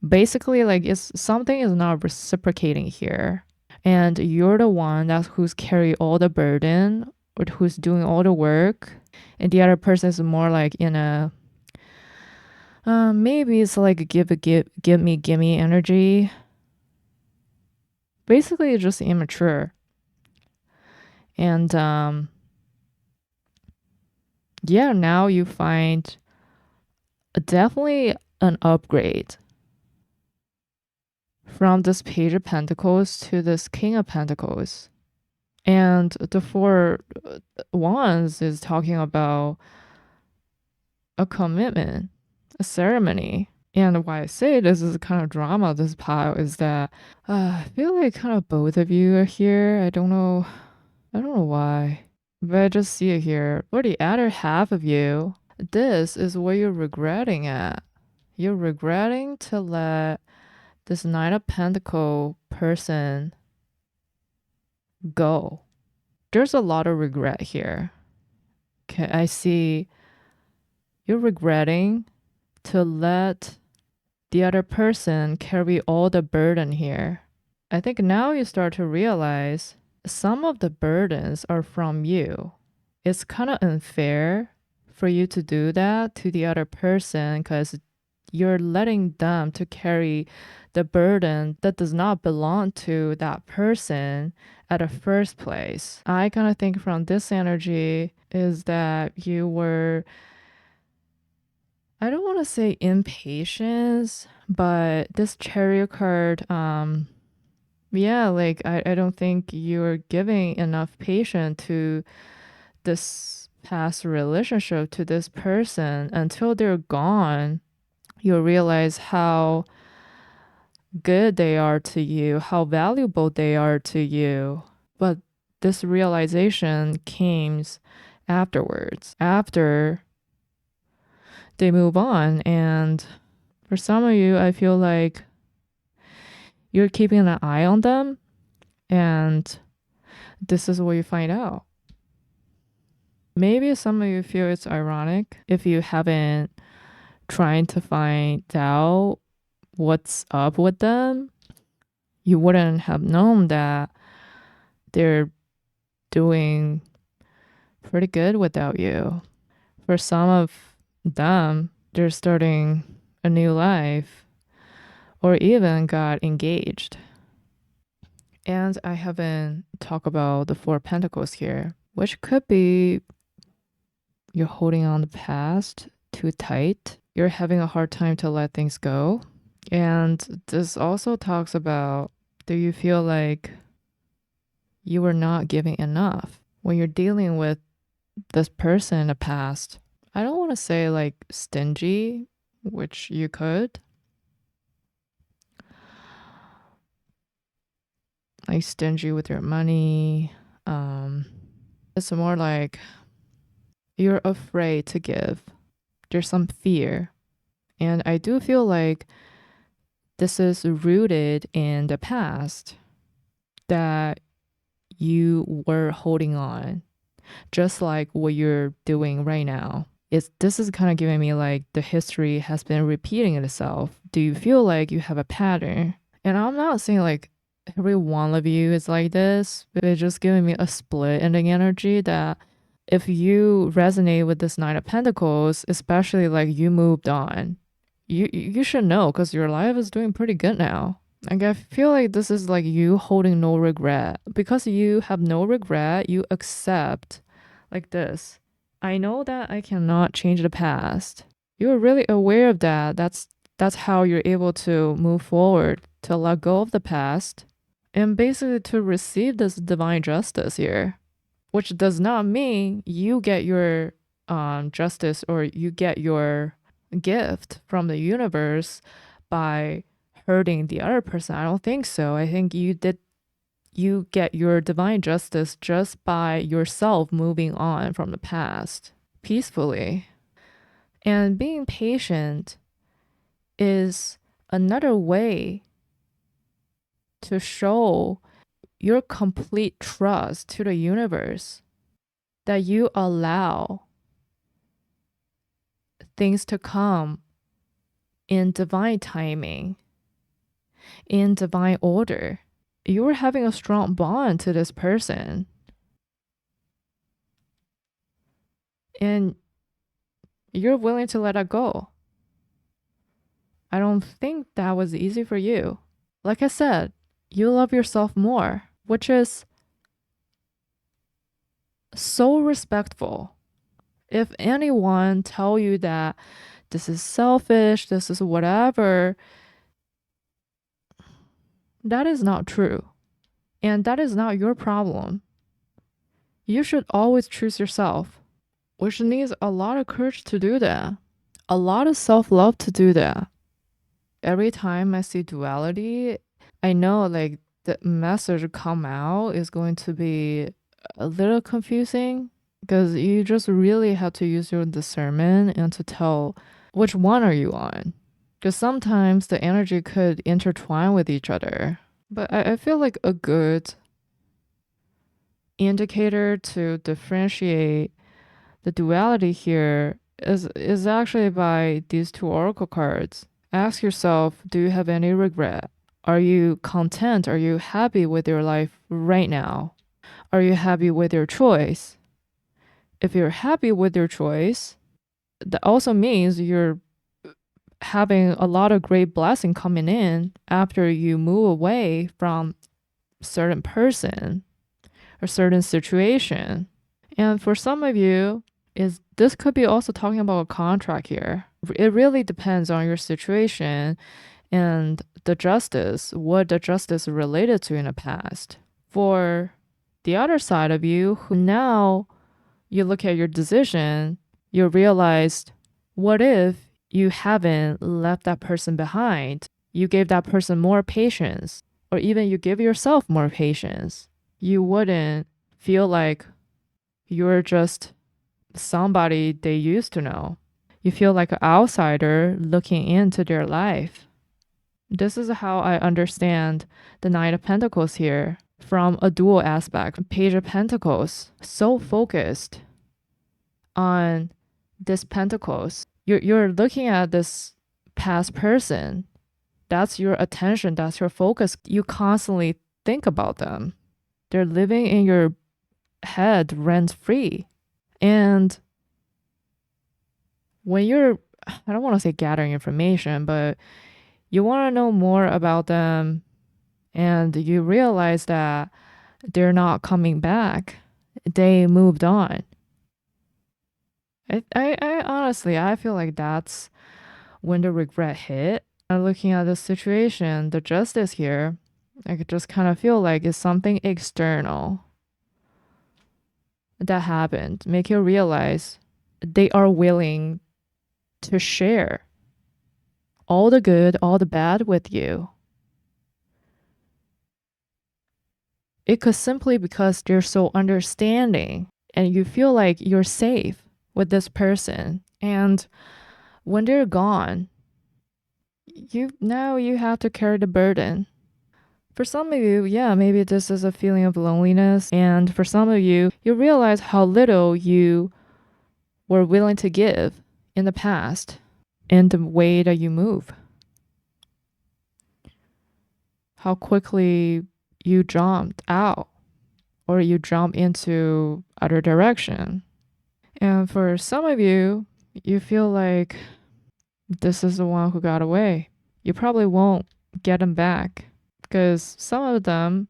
Basically, like it's something is not reciprocating here, and you're the one that's who's carry all the burden or who's doing all the work, and the other person is more like in a maybe it's like a give me gimme energy. Basically, it's just immature, and yeah, now you find definitely an upgrade from this Page of Pentacles to this King of Pentacles. And the Four Wands is talking about a commitment, a ceremony. And why I say this is kind of drama, this pile, is that I feel like kind of both of you are here. I don't know why, but I just see it here. For the other half of you, this is what you're regretting at. You're regretting to let this Knight of Pentacle person go. There's a lot of regret here. Okay, I see you're regretting to let the other person carry all the burden here. I think now you start to realize some of the burdens are from you. It's kind of unfair for you to do that to the other person because you're letting them to carry the burden that does not belong to that person at the first place. I kind of think from this energy is that you were, I don't want to say impatience, but this chariot card, yeah, like I don't think you're giving enough patience to this past relationship, to this person until they're gone. You'll realize how good they are to you, how valuable they are to you. But this realization comes afterwards, after they move on. And for some of you, I feel like you're keeping an eye on them, and this is what you find out. Maybe some of you feel it's ironic if you haven't tried to find out what's up with them. You wouldn't have known that they're doing pretty good without you. For some of them, they're starting a new life or even got engaged. And I haven't talked about the Four of Pentacles here, which could be you're holding on the past too tight. You're having a hard time to let things go. And this also talks about, do you feel like you were not giving enough when you're dealing with this person in the past? I don't want to say like stingy, which you could. Like stingy with your money. It's more like you're afraid to give. There's some fear. And I do feel like this is rooted in the past that you were holding on, just like what you're doing right now. This is kind of giving me like the history has been repeating itself. Do you feel like you have a pattern? And I'm not saying like every one of you is like this, but it's just giving me a split ending energy that if you resonate with this Nine of Pentacles, especially like you moved on, you should know because your life is doing pretty good now. Like I feel like this is like you holding no regret. Because you have no regret, you accept like this. I know that I cannot change the past. You're really aware of that. That's how you're able to move forward, to let go of the past, and basically to receive this divine justice here, which does not mean you get your justice or you get your gift from the universe by hurting the other person. I don't think so. I think you get your divine justice just by yourself moving on from the past peacefully. And being patient is another way to show your complete trust to the universe, that you allow things to come in divine timing, in divine order. You're having a strong bond to this person. And you're willing to let it go. I don't think that was easy for you. Like I said, you love yourself more, which is so respectful. If anyone tell you that this is selfish, this is whatever, that is not true. And that is not your problem. You should always choose yourself, which needs a lot of courage to do that, a lot of self-love to do that. Every time I see duality, I know like the message come out is going to be a little confusing because you just really have to use your discernment and to tell which one are you on. Because sometimes the energy could intertwine with each other. But I feel like a good indicator to differentiate the duality here is actually by these two oracle cards. Ask yourself, do you have any regret? Are you content? Are you happy with your life right now? Are you happy with your choice? If you're happy with your choice, that also means you're having a lot of great blessing coming in after you move away from certain person or certain situation. And for some of you, is this could be also talking about a contract here. It really depends on your situation and the justice, what the justice related to in the past. For the other side of you, who now you look at your decision, you realize, what if you haven't left that person behind? You gave that person more patience, or even you give yourself more patience. You wouldn't feel like you're just somebody they used to know. You feel like an outsider looking into their life. This is how I understand the Knight of Pentacles here from a dual aspect. Page of Pentacles, so focused on this Pentacles. You're looking at this past person. That's your attention, that's your focus. You constantly think about them. They're living in your head rent free. And when you're, I don't want to say gathering information, but you want to know more about them and you realize that they're not coming back, they moved on. I honestly, I feel like that's when the regret hit. Looking at the situation, the justice here, I could just kind of feel like it's something external that happened. Make you realize they are willing to share all the good, all the bad with you. It could simply because they're so understanding and you feel like you're safe with this person. And when they're gone, you have to carry the burden. For some of you, yeah, maybe this is a feeling of loneliness. And for some of you, you realize how little you were willing to give in the past and the way that you move. How quickly you jumped out or you jump into other direction. And for some of you, you feel like this is the one who got away. You probably won't get them back because some of them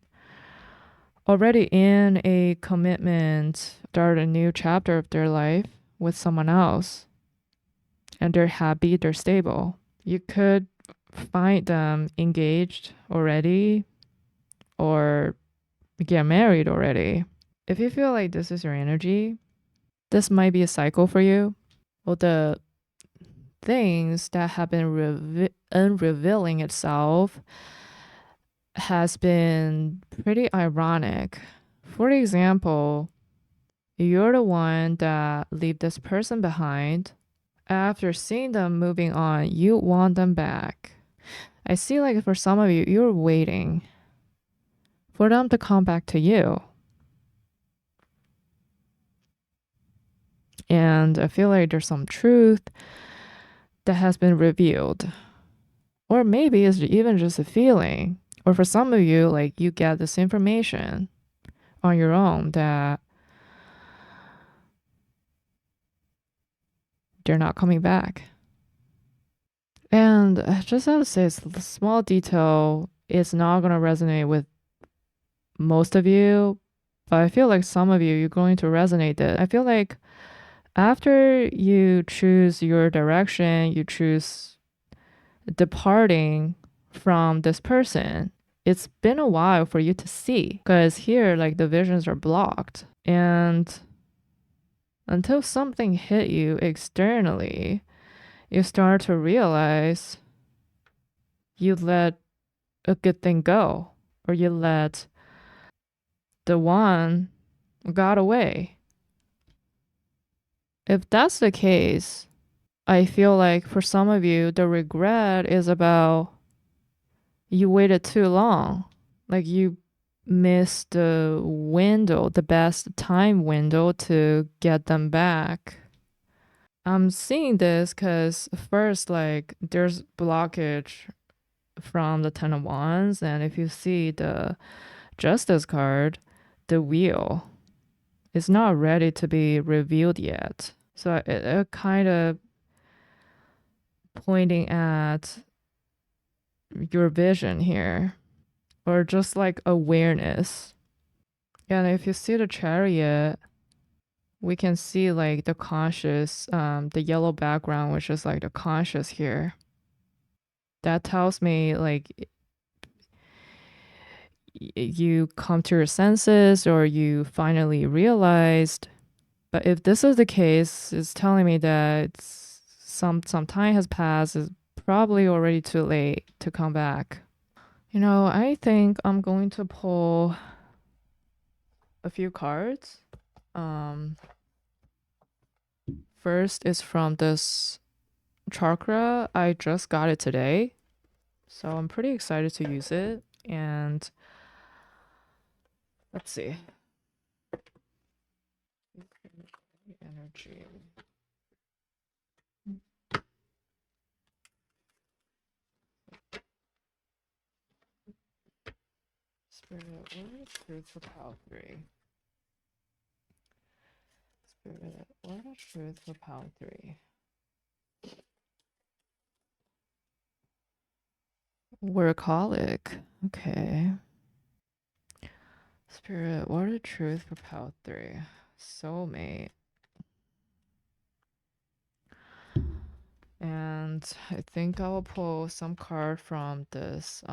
already in a commitment, start a new chapter of their life with someone else and they're happy, they're stable. You could find them engaged already or get married already. If you feel like this is your energy, this might be a cycle for you. Well, the things that have been unrevealing itself has been pretty ironic. For example, you're the one that leave this person behind. After seeing them moving on, you want them back. I see like for some of you, you're waiting for them to come back to you. And I feel like there's some truth that has been revealed. Or maybe it's even just a feeling. Or for some of you, like you get this information on your own that they're not coming back. And I just have to say, it's a small detail. It's not going to resonate with most of you, but I feel like some of you, you're going to resonate it. I feel like after you choose your direction, you choose departing from this person, it's been a while for you to see because here, like the visions are blocked. And until something hit you externally, you start to realize you let a good thing go or you let the one got away. If that's the case, I feel like for some of you, the regret is about you waited too long. Like you missed the window, the best time window to get them back. I'm seeing this because first, like, there's blockage from the Ten of Wands, and if you see the Justice card, the wheel is not ready to be revealed yet. So it kind of pointing at your vision here, or just like awareness. And if you see the chariot, we can see like the conscious, the yellow background, which is like the conscious here. That tells me like you come to your senses or you finally realized. But if this is the case, it's telling me that some time has passed. It's probably already too late to come back. I think I'm going to pull a few cards. First is from this chakra. I just got it today, so I'm pretty excited to use it. And let's see. Energy. Spirit, what are truth for Pal 3? Spirit, what are truth for Pal 3? Workaholic. Okay. Spirit, what are truth for Pal 3? Soulmate. And I think I will pull some card from this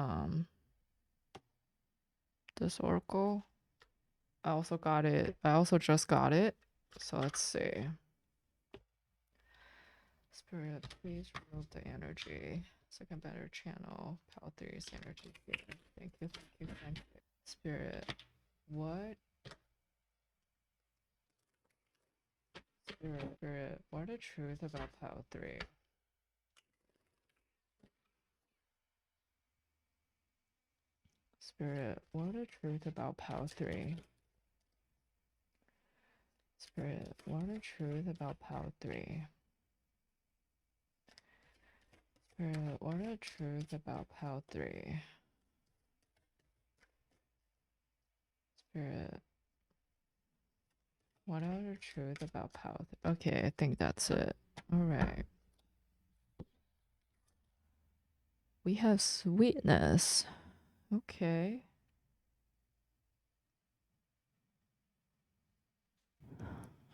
this oracle. I also just got it. So let's see. Spirit, please remove the energy. Second better channel. Pal 3's energy here. Thank you. Spirit, what? Spirit, what the truth about Pal 3? Spirit, what the truth about Pal 3? Spirit, what the truth about Pal 3? Spirit, what the truth about Pal 3? Spirit, what are the truth about Pal 3? Okay, I think that's it. Alright. We have sweetness. Okay.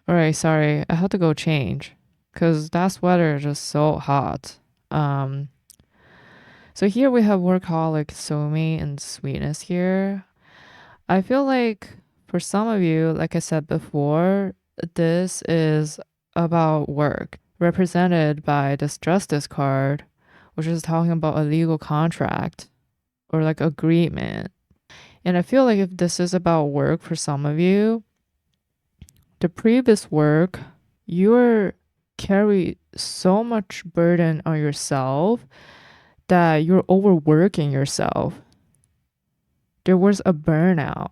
Alright, sorry. I had to go change. Because that sweater is just so hot. So here we have workaholic, soulmate, and sweetness here. I feel like for some of you, like I said before, this is about work, represented by this justice card, which is talking about a legal contract or like agreement. And I feel like if this is about work for some of you, the previous work, you're carry so much burden on yourself that you're overworking yourself. There was a burnout.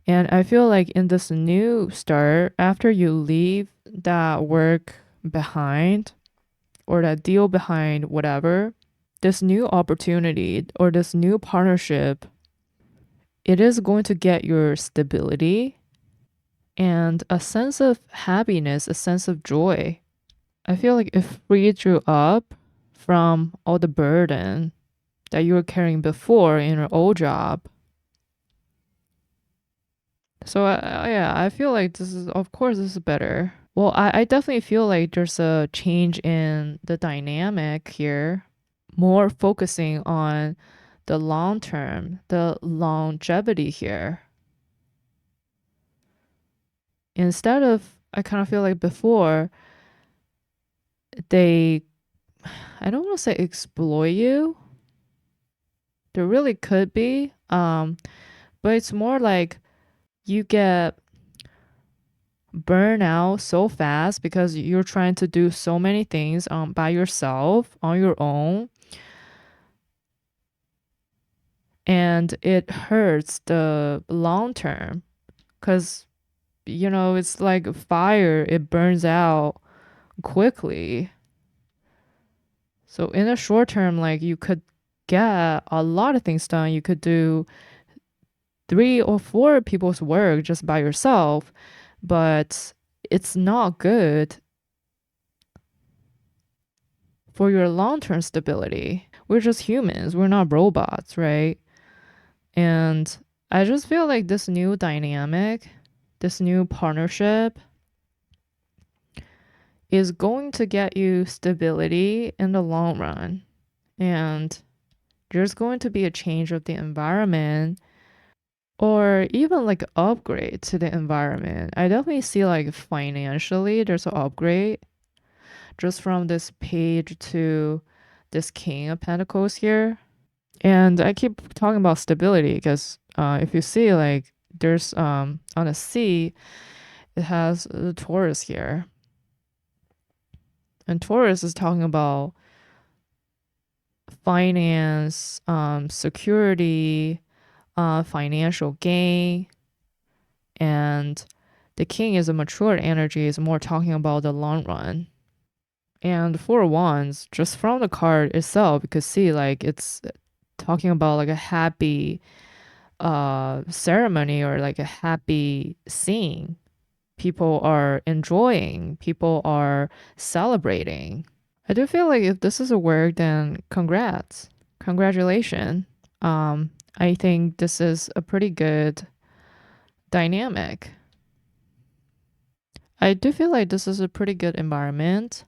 And I feel like in this new start, after you leave that work behind or that deal behind, whatever, this new opportunity or this new partnership, it is going to get your stability and a sense of happiness, a sense of joy. I feel like it freed you up from all the burden that you were carrying before in your old job. So yeah, I feel like this is better. Well, I definitely feel like there's a change in the dynamic here, more focusing on the long term, the longevity here. Instead of, I kind of feel like before, they, I don't want to say exploit you. There really could be, but it's more like you get burn out so fast because you're trying to do so many things by yourself on your own, and it hurts the long term because it's like fire, it burns out quickly. So in the short term, like you could get a lot of things done. You could do 3 or 4 people's work just by yourself, but it's not good for your long-term stability. We're just humans, we're not robots, right? And I just feel like this new dynamic, this new partnership is going to get you stability in the long run. And there's going to be a change of the environment or even like upgrade to the environment. I definitely see like financially there's an upgrade just from this page to this King of Pentacles here. And I keep talking about stability because if you see like there's on a C, it has the Taurus here. And Taurus is talking about finance, security, financial gain. And the King is a mature energy, is more talking about the long run. And Four of Wands, just from the card itself, you could see like it's talking about like a happy ceremony or like a happy scene. People are enjoying, people are celebrating. I do feel like if this is a work, then congrats. Congratulations. I think this is a pretty good dynamic. I do feel like this is a pretty good environment.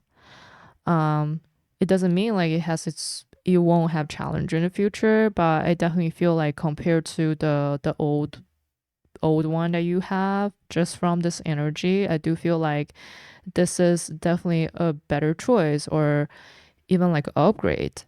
It doesn't mean like it has its you won't have challenge in the future, but I definitely feel like compared to the old one that you have, just from this energy, I do feel like this is definitely a better choice or even like upgrade.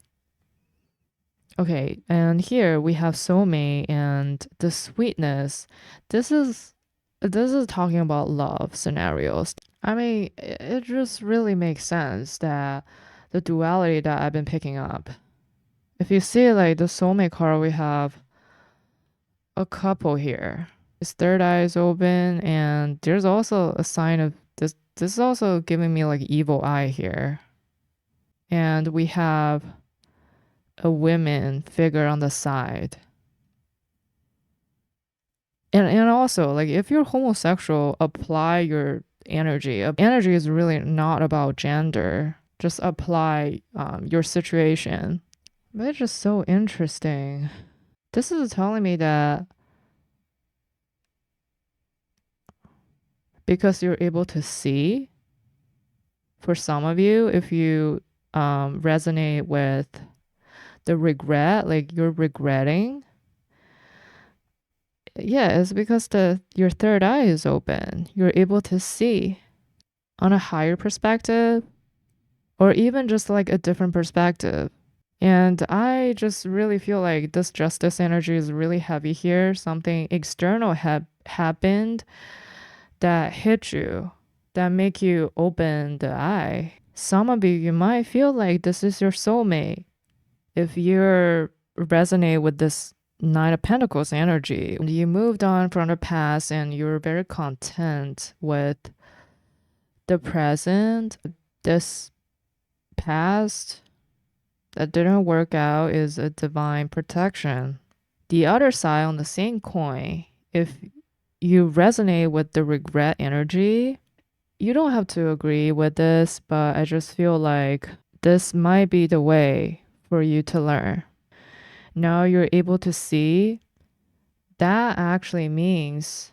Okay, and here we have soulmate and the sweetness. This is this is talking about love scenarios. I mean, it just really makes sense that the duality that I've been picking up. If you see like the soulmate card, we have a couple here. His third eye is open, and there's also a sign of this. This is also giving me like evil eye here. And we have a women figure on the side. And also like if you're homosexual, apply your energy. Energy is really not about gender. Just apply your situation. But it's just so interesting. This is telling me that because you're able to see, for some of you, if you resonate with the regret, like you're regretting, yeah, it's because your third eye is open. You're able to see on a higher perspective or even just like a different perspective. And I just really feel like this justice energy is really heavy here. Something external happened that hit you, that make you open the eye. Some of you might feel like this is your soulmate. If you're resonate with this Nine of Pentacles energy, you moved on from the past and you're very content with the present. This past that didn't work out is a divine protection. The other side on the same coin, if you resonate with the regret energy, you don't have to agree with this, but I just feel like this might be the way for you to learn. Now you're able to see that actually means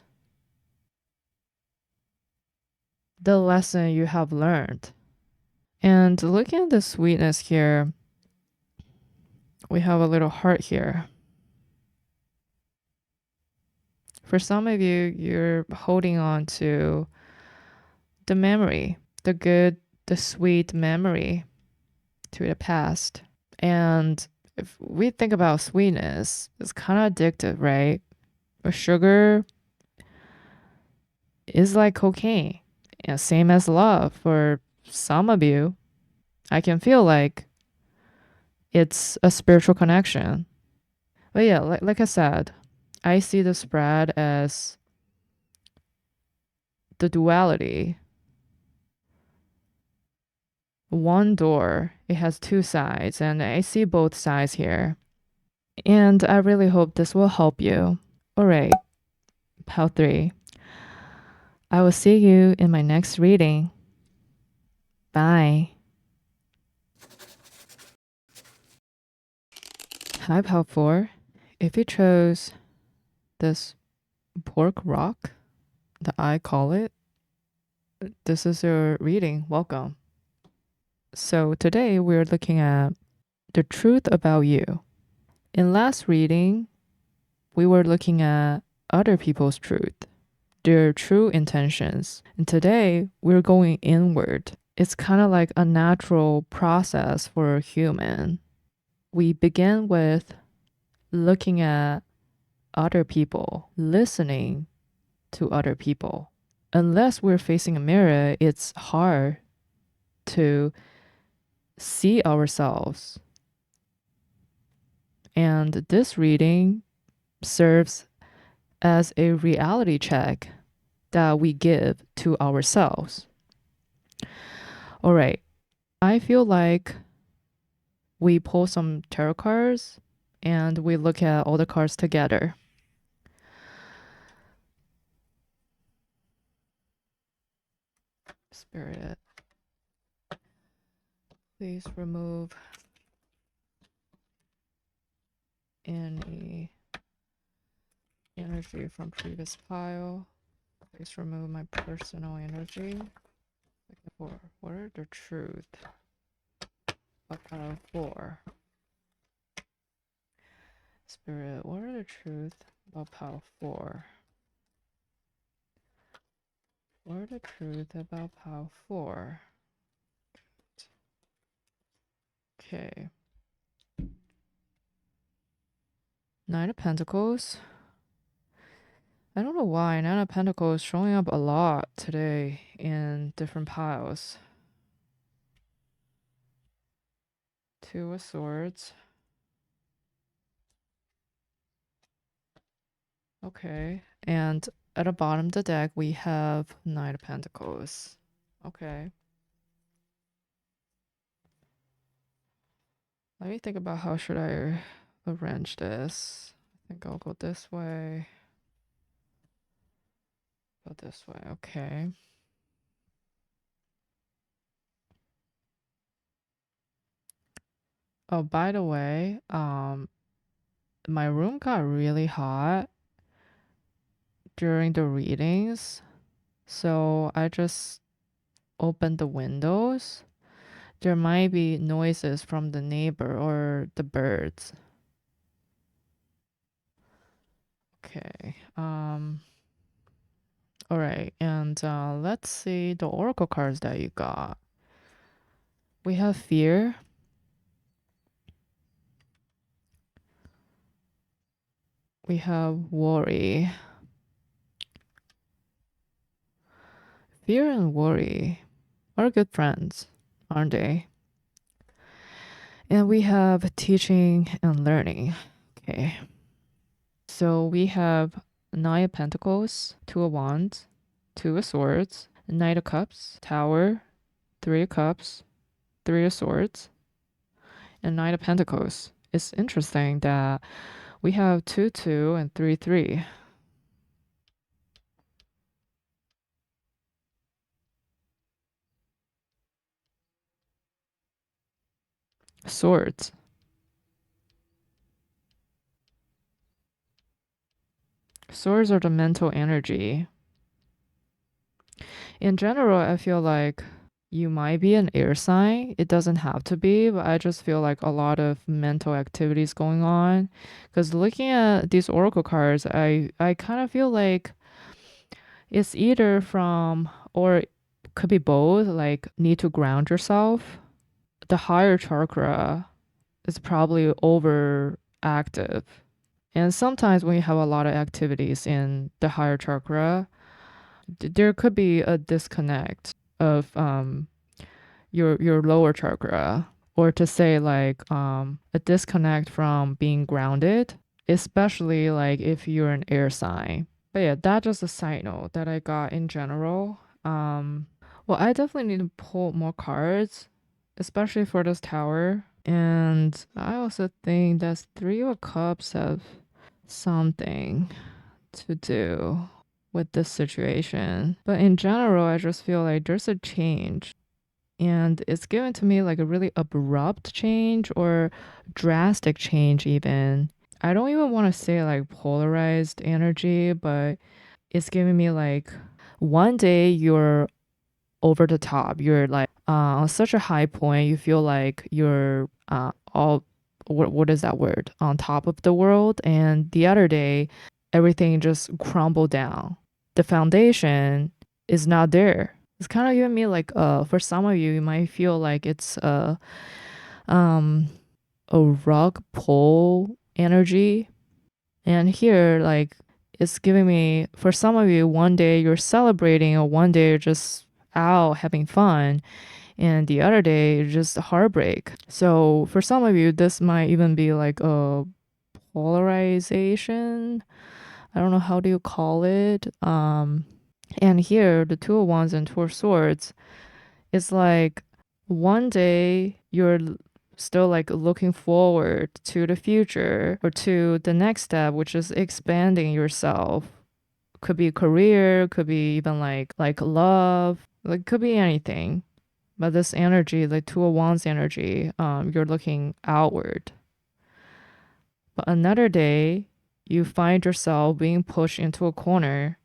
the lesson you have learned. And looking at the sweetness here, we have a little heart here. For some of you, you're holding on to the memory, the good, the sweet memory to the past. And if we think about sweetness, it's kind of addictive, right? But sugar is like cocaine, and same as love for some of you. I can feel like it's a spiritual connection. But yeah, like I said, I see the spread as the duality. One door, it has two sides, and I see both sides here. And I really hope this will help you. All right, pile 3. I will see you in my next reading. Bye. Hi, Pal 4. If you chose this pork rock that I call it, this is your reading. Welcome. So today we're looking at the truth about you. In last reading, we were looking at other people's truth, their true intentions. And today we're going inward. It's kind of like a natural process for a human. We begin with looking at other people, listening to other people. Unless we're facing a mirror, it's hard to see ourselves. And this reading serves as a reality check that we give to ourselves. All right, I feel like we pull some tarot cards and we look at all the cards together. Spirit, please remove any energy from previous pile. Please remove my personal energy. What are the truth of pile 4? Spirit, what are the truth about pile 4? What are the truth about pile 4? Okay. Nine of Pentacles. I don't know why Nine of Pentacles is showing up a lot today in different piles. Two of Swords. Okay. And at the bottom of the deck, we have Nine of Pentacles. Okay. Let me think about how should I arrange this. I think I'll go this way. Go this way. Okay. Oh, by the way, my room got really hot during the readings, so I just opened the windows. There might be noises from the neighbor or the birds. Okay. All right, and let's see the oracle cards that you got. We have fear. We have worry. Fear and worry are good friends, aren't they? And we have teaching and learning. Okay. So we have Nine of Pentacles, Two of Wands, Two of Swords, Knight of Cups, Tower, Three of Cups, Three of Swords, and Knight of Pentacles. It's interesting that we have 2, 2, and 3, 3. Swords. Swords are the mental energy. In general, I feel like you might be an air sign. It doesn't have to be, but I just feel like a lot of mental activities going on. Because looking at these oracle cards, I kind of feel like it's either from, or could be both, like need to ground yourself. The higher chakra is probably overactive. And sometimes when you have a lot of activities in the higher chakra, there could be a disconnect of your lower chakra, or to say like a disconnect from being grounded, especially like if you're an air sign. But yeah, that's just a side note that I got in general. Well, I definitely need to pull more cards, especially for this tower. And I also think that Three of Cups have something to do with this situation. But in general, I just feel like there's a change. And it's given to me like a really abrupt change or drastic change, even. I don't even want to say like polarized energy, but it's giving me like one day you're over the top. You're like on such a high point. You feel like you're all what is that word? On top of the world. And the other day, everything just crumbled down. The foundation is not there. It's kind of giving me like for some of you, you might feel like it's um a rug pull energy. And here, like, it's giving me, for some of you, one day you're celebrating, or one day you're just out having fun, and the other day you're just heartbreak. So for some of you, this might even be like a polarization. I don't know how do you call it. And here, the Two of Wands and Two of Swords, it's like one day you're still like looking forward to the future or to the next step, which is expanding yourself. Could be career, could be even like love, like could be anything. But this energy, like Two of Wands energy, you're looking outward. But another day, you find yourself being pushed into a corner,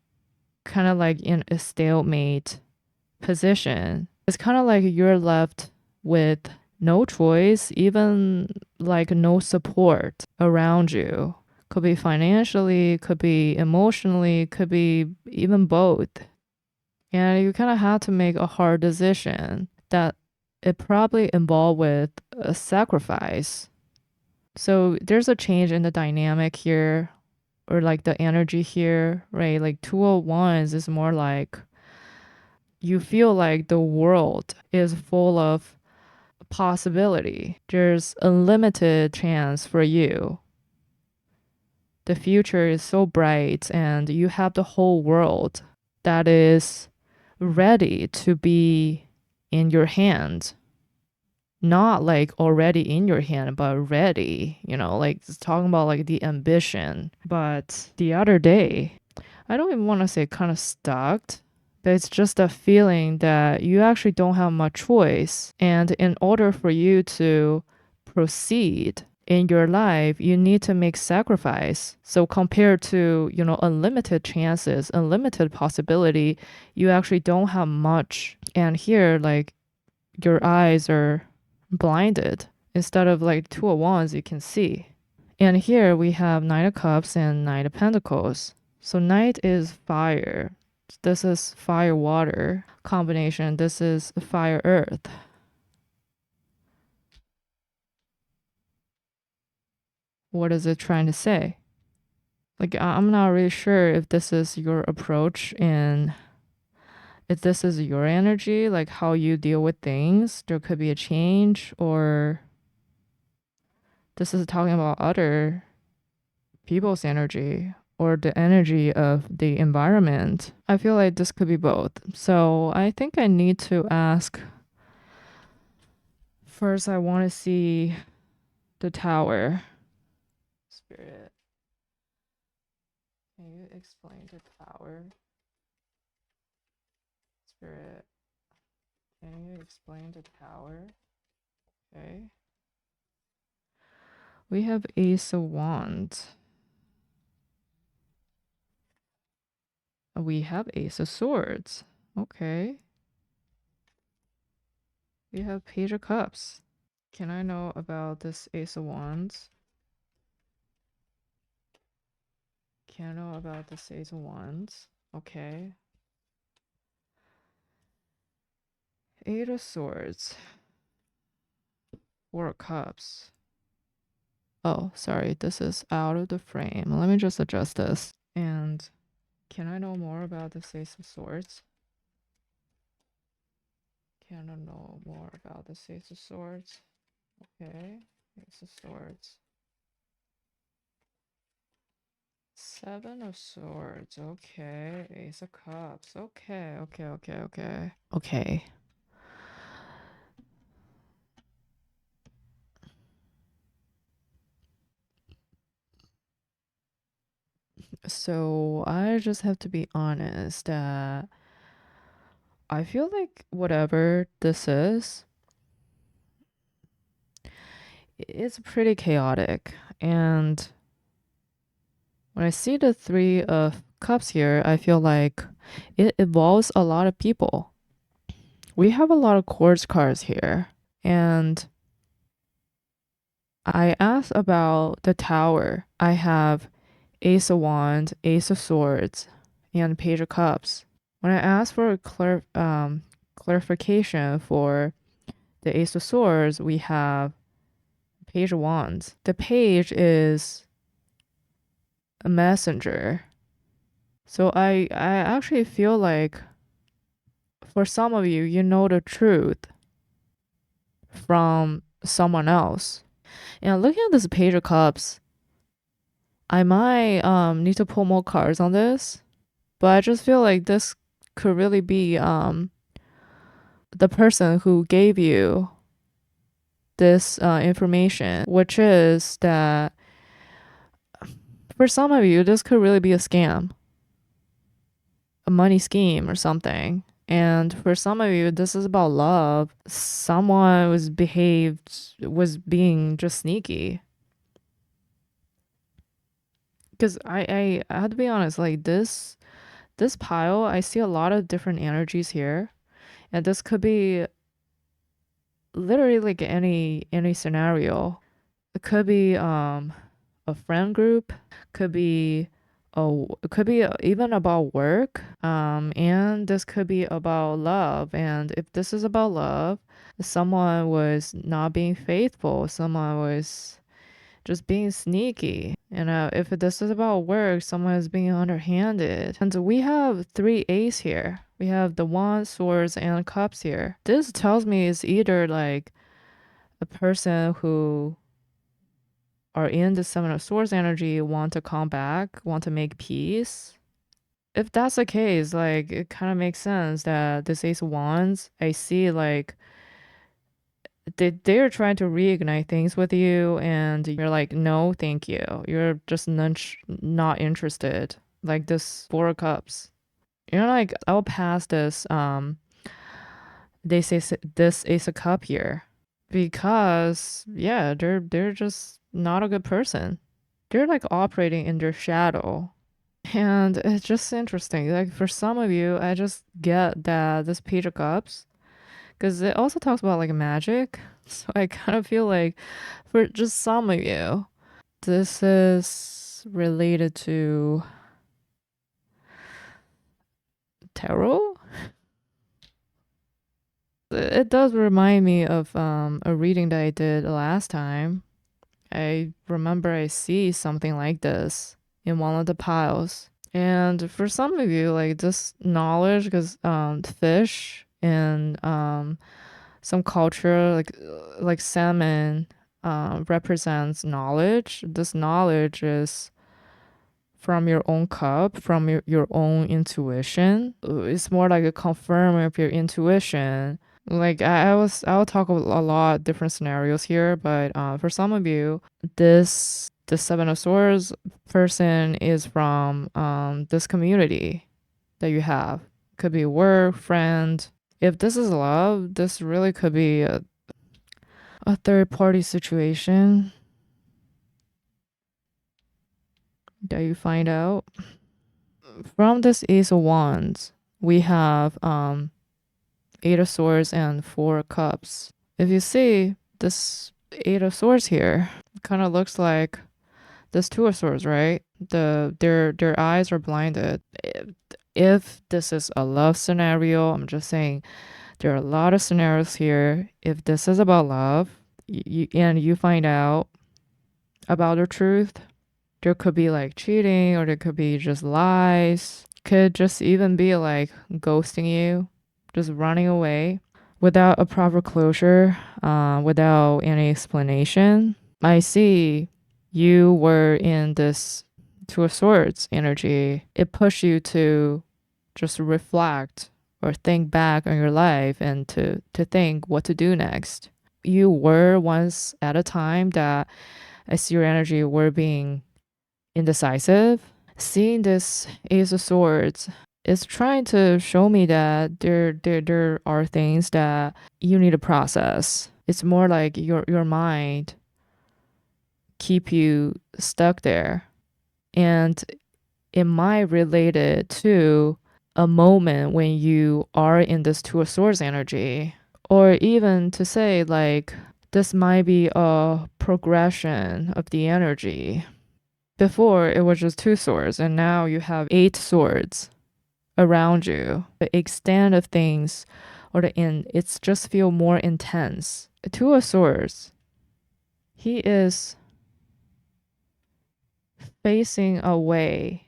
kind of like in a stalemate position. It's kind of like you're left with no choice, even like no support around you. Could be financially, could be emotionally, could be even both. And you kind of have to make a hard decision that it probably involved with a sacrifice. So there's a change in the dynamic here or like the energy here, right? Like 201s is more like you feel like the world is full of possibility. There's unlimited chance for you. The future is so bright and you have the whole world that is ready to be in your hand. Not like already in your hand, but ready, like it's talking about like the ambition. But the other day, I don't even want to say kind of stuck, but it's just a feeling that you actually don't have much choice. And in order for you to proceed in your life, you need to make sacrifice. So compared to, unlimited chances, unlimited possibility, you actually don't have much. And here, like your eyes are blinded. Instead of like Two of Wands, you can see. And here we have Knight of Cups and Knight of Pentacles. So Knight is fire. This is fire water combination. This is fire earth. What is it trying to say? Like, I'm not really sure if this is your approach and if this is your energy, like how you deal with things. There could be a change, or this is talking about other people's energy or the energy of the environment. I feel like this could be both. So I think I need to ask first, I want to see the tower. Spirit, can you explain the tower? Spirit, can you explain the tower? Okay. We have Ace of Wands. We have Ace of Swords. Okay. We have Page of Cups. Can I know about this Ace of Wands? Can I know about this Ace of Wands? Okay. Eight of Swords. Four of Cups. Oh, sorry, this is out of the frame. Let me just adjust this. And can I know more about this Ace of Swords? Can I know more about this Ace of Swords? Okay, Ace of Swords. Seven of Swords. Okay, Ace of Cups. Okay. Okay. So I just have to be honest that I feel like whatever this is, it's pretty chaotic. And when I see the Three of Cups here, I feel like it involves a lot of people. We have a lot of quartz cards here. And I asked about the Tower. I have Ace of Wands, Ace of Swords, and Page of Cups. When I asked for a clarification for the Ace of Swords, we have Page of Wands. The page is a messenger. So I actually feel like for some of you, you know the truth from someone else. And looking at this Page of Cups, I might need to pull more cards on this, but I just feel like this could really be the person who gave you this information, which is that for some of you, this could really be a scam, a money scheme or something. And for some of you, this is about love. Someone was being just sneaky. Because I have to be honest, like this pile, I see a lot of different energies here. And this could be literally like any scenario. It could be a friend group, could be it could be even about work, and this could be about love. And if this is about love, someone was not being faithful, someone was just being sneaky. If this is about work, someone is being underhanded. And we have three A's here. We have the Wands, Swords, and Cups here. This tells me it's either like a person who are in the Seven of Swords energy, want to come back, want to make peace. If that's the case, like it kind of makes sense that this Ace of Wands, I see like they're trying to reignite things with you, and you're like, no, thank you. You're just not interested. Like this Four of Cups. You're like, I'll pass this. They say this Ace of Cup here because yeah, they're just not a good person. They're like operating in their shadow. And it's just interesting. Like for some of you, I just get that this Page of Cups, because it also talks about like magic. So I kind of feel like for just some of you, this is related to tarot. It does remind me of a reading that I did last time. I remember I see something like this in one of the piles. And for some of you, like this knowledge, because fish and some culture, like salmon, represents knowledge. This knowledge is from your own cup, from your own intuition. It's more like a confirm of your intuition. Like I'll talk a lot different scenarios here, but for some of you, the Seven of Swords person is from this community that you have. Could be work, friend. If this is love, this really could be a third party situation that you find out. From this Ace of Wands, we have Eight of Swords and Four of Cups. If you see this Eight of Swords here, it kind of looks like this Two of Swords, right? Their eyes are blinded. If this is a love scenario, I'm just saying there are a lot of scenarios here. If this is about love, and you find out about the truth, there could be like cheating, or there could be just lies. Could just even be like ghosting you, just running away without a proper closure, without any explanation. I see you were in this Two of Swords energy. It pushed you to just reflect or think back on your life and to think what to do next. You were once at a time that I see your energy were being indecisive. Seeing this Ace of Swords, it's trying to show me that there are things that you need to process. It's more like your mind keep you stuck there. And it might relate it to a moment when you are in this Two of Swords energy. Or even to say like this might be a progression of the energy. Before it was just two swords and now you have 8 swords around you. The extent of things or the end, it's just feel more intense. Two of Swords, he is facing away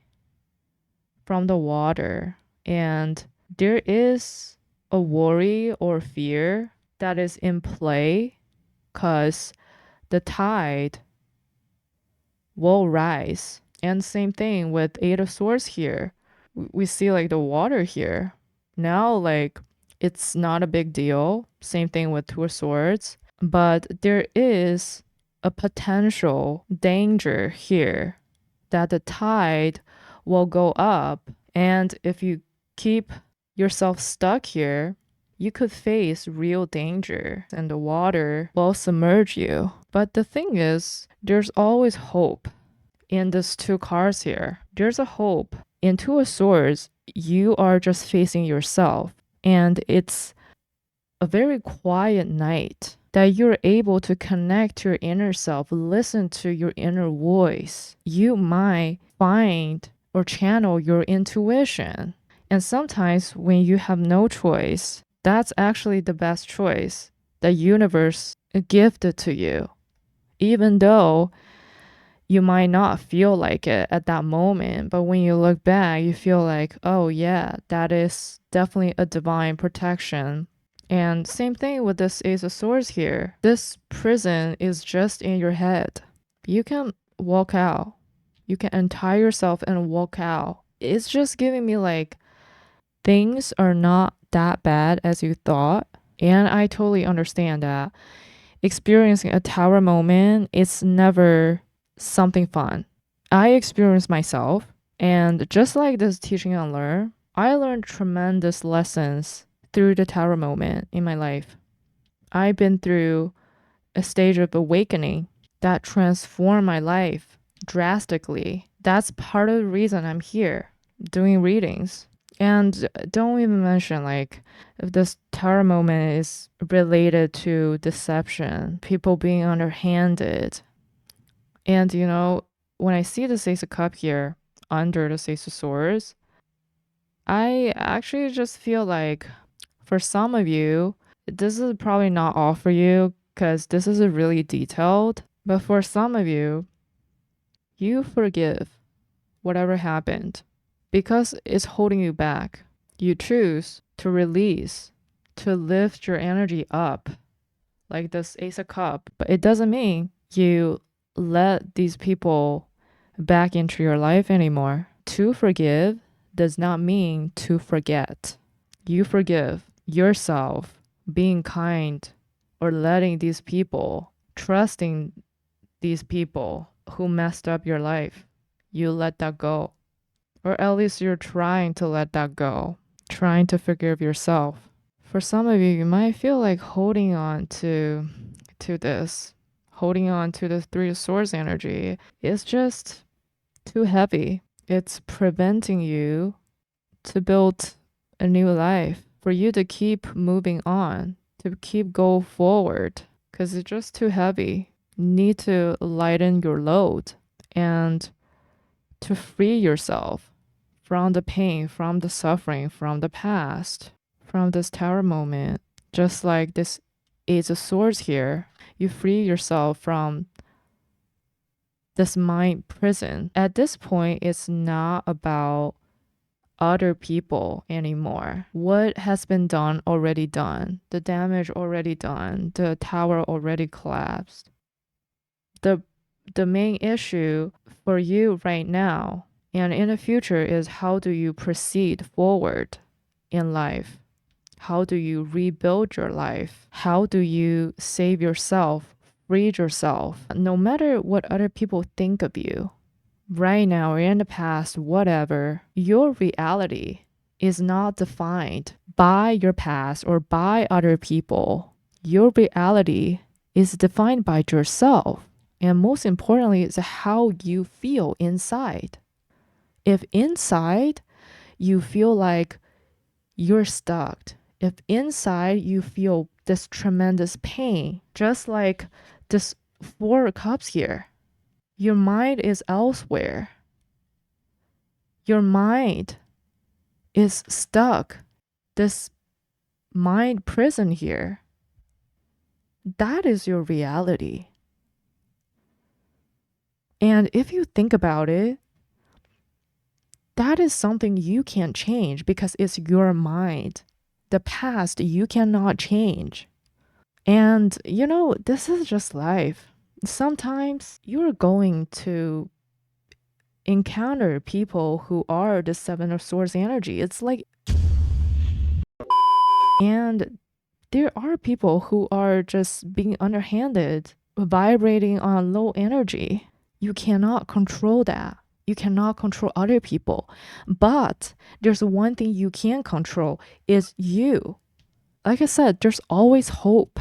from the water, and there is a worry or fear that is in play because the tide will rise. And same thing with 8 of Swords here. We see like the water here. Now, like, it's not a big deal. Same thing with 2 of Swords. But there is a potential danger here that the tide will go up. And if you keep yourself stuck here, you could face real danger and the water will submerge you. But the thing is, there's always hope in these 2 cards here. There's a hope. In 2 of Swords, you are just facing yourself, and it's a very quiet night that you're able to connect to your inner self, listen to your inner voice. You might find or channel your intuition. And sometimes when you have no choice, that's actually the best choice the universe gifted to you. Even though you might not feel like it at that moment, but when you look back, you feel like, oh yeah, that is definitely a divine protection. And same thing with this Ace of Swords here. This prison is just in your head. You can walk out. You can untie yourself and walk out. It's just giving me like things are not that bad as you thought. And I totally understand that. Experiencing a tower moment, it's never something fun. I experienced myself, and just like this teaching and learn, I learned tremendous lessons through the tower moment in my life. I've been through a stage of awakening that transformed my life drastically. That's part of the reason I'm here doing readings. And don't even mention like if this tower moment is related to deception, people being underhanded. And you know, when I see the Ace of Cup here under the Ace of Swords, I actually just feel like for some of you, this is probably not all for you because this is a really detailed, but for some of you, you forgive whatever happened because it's holding you back. You choose to release, to lift your energy up like this Ace of Cup, but it doesn't mean you let these people back into your life anymore. To forgive does not mean to forget. You forgive yourself, being kind, or letting these people, trusting these people who messed up your life. You let that go. Or at least you're trying to let that go, trying to forgive yourself. For some of you, you might feel like holding on to this, holding on to the 3 of Swords energy is just too heavy. It's preventing you to build a new life, for you to keep moving on, to keep go forward, because it's just too heavy. You need to lighten your load and to free yourself from the pain, from the suffering, from the past, from this tower moment. Just like this Ace of Swords here, you free yourself from this mind prison. At this point, it's not about other people anymore. What has been done already done. The damage already done. The tower already collapsed. The main issue for you right now and in the future is how do you proceed forward in life? How do you rebuild your life? How do you save yourself, free yourself, no matter what other people think of you? Right now or in the past, whatever, your reality is not defined by your past or by other people. Your reality is defined by yourself. And most importantly, is how you feel inside. If inside you feel like you're stuck, if inside you feel this tremendous pain, just like this 4 cups here, your mind is elsewhere. Your mind is stuck. This mind prison here. That is your reality. And if you think about it, that is something you can't change because it's your mind. The past you cannot change. And this is just life. Sometimes you're going to encounter people who are the 7 of Swords energy. It's like, and there are people who are just being underhanded, vibrating on low energy. You cannot control that. You cannot control other people. But there's one thing you can control is you. Like I said, there's always hope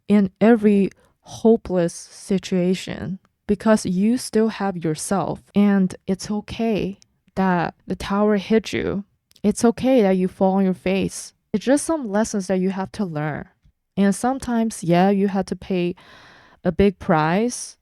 in every hopeless situation because you still have yourself. And it's okay that the tower hit you. It's okay that you fall on your face. It's just some lessons that you have to learn. And sometimes, yeah, you have to pay a big price.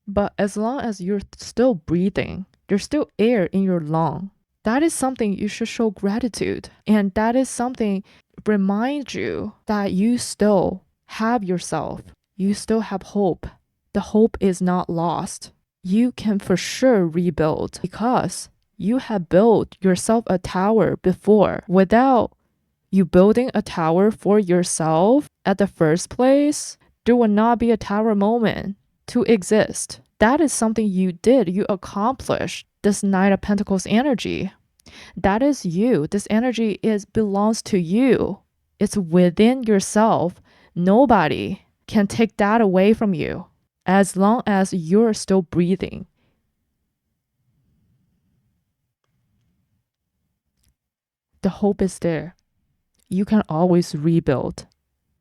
But as long as you're still breathing, there's still air in your lung. That is something you should show gratitude. And that is something remind you that you still have yourself. You still have hope. The hope is not lost. You can for sure rebuild because you have built yourself a tower before. Without you building a tower for yourself at the first place, there would not be a tower moment to exist. That is something you did. You accomplished this Knight of Pentacles energy. That is you. This energy belongs to you. It's within yourself. Nobody can take that away from you as long as you're still breathing. The hope is there. You can always rebuild.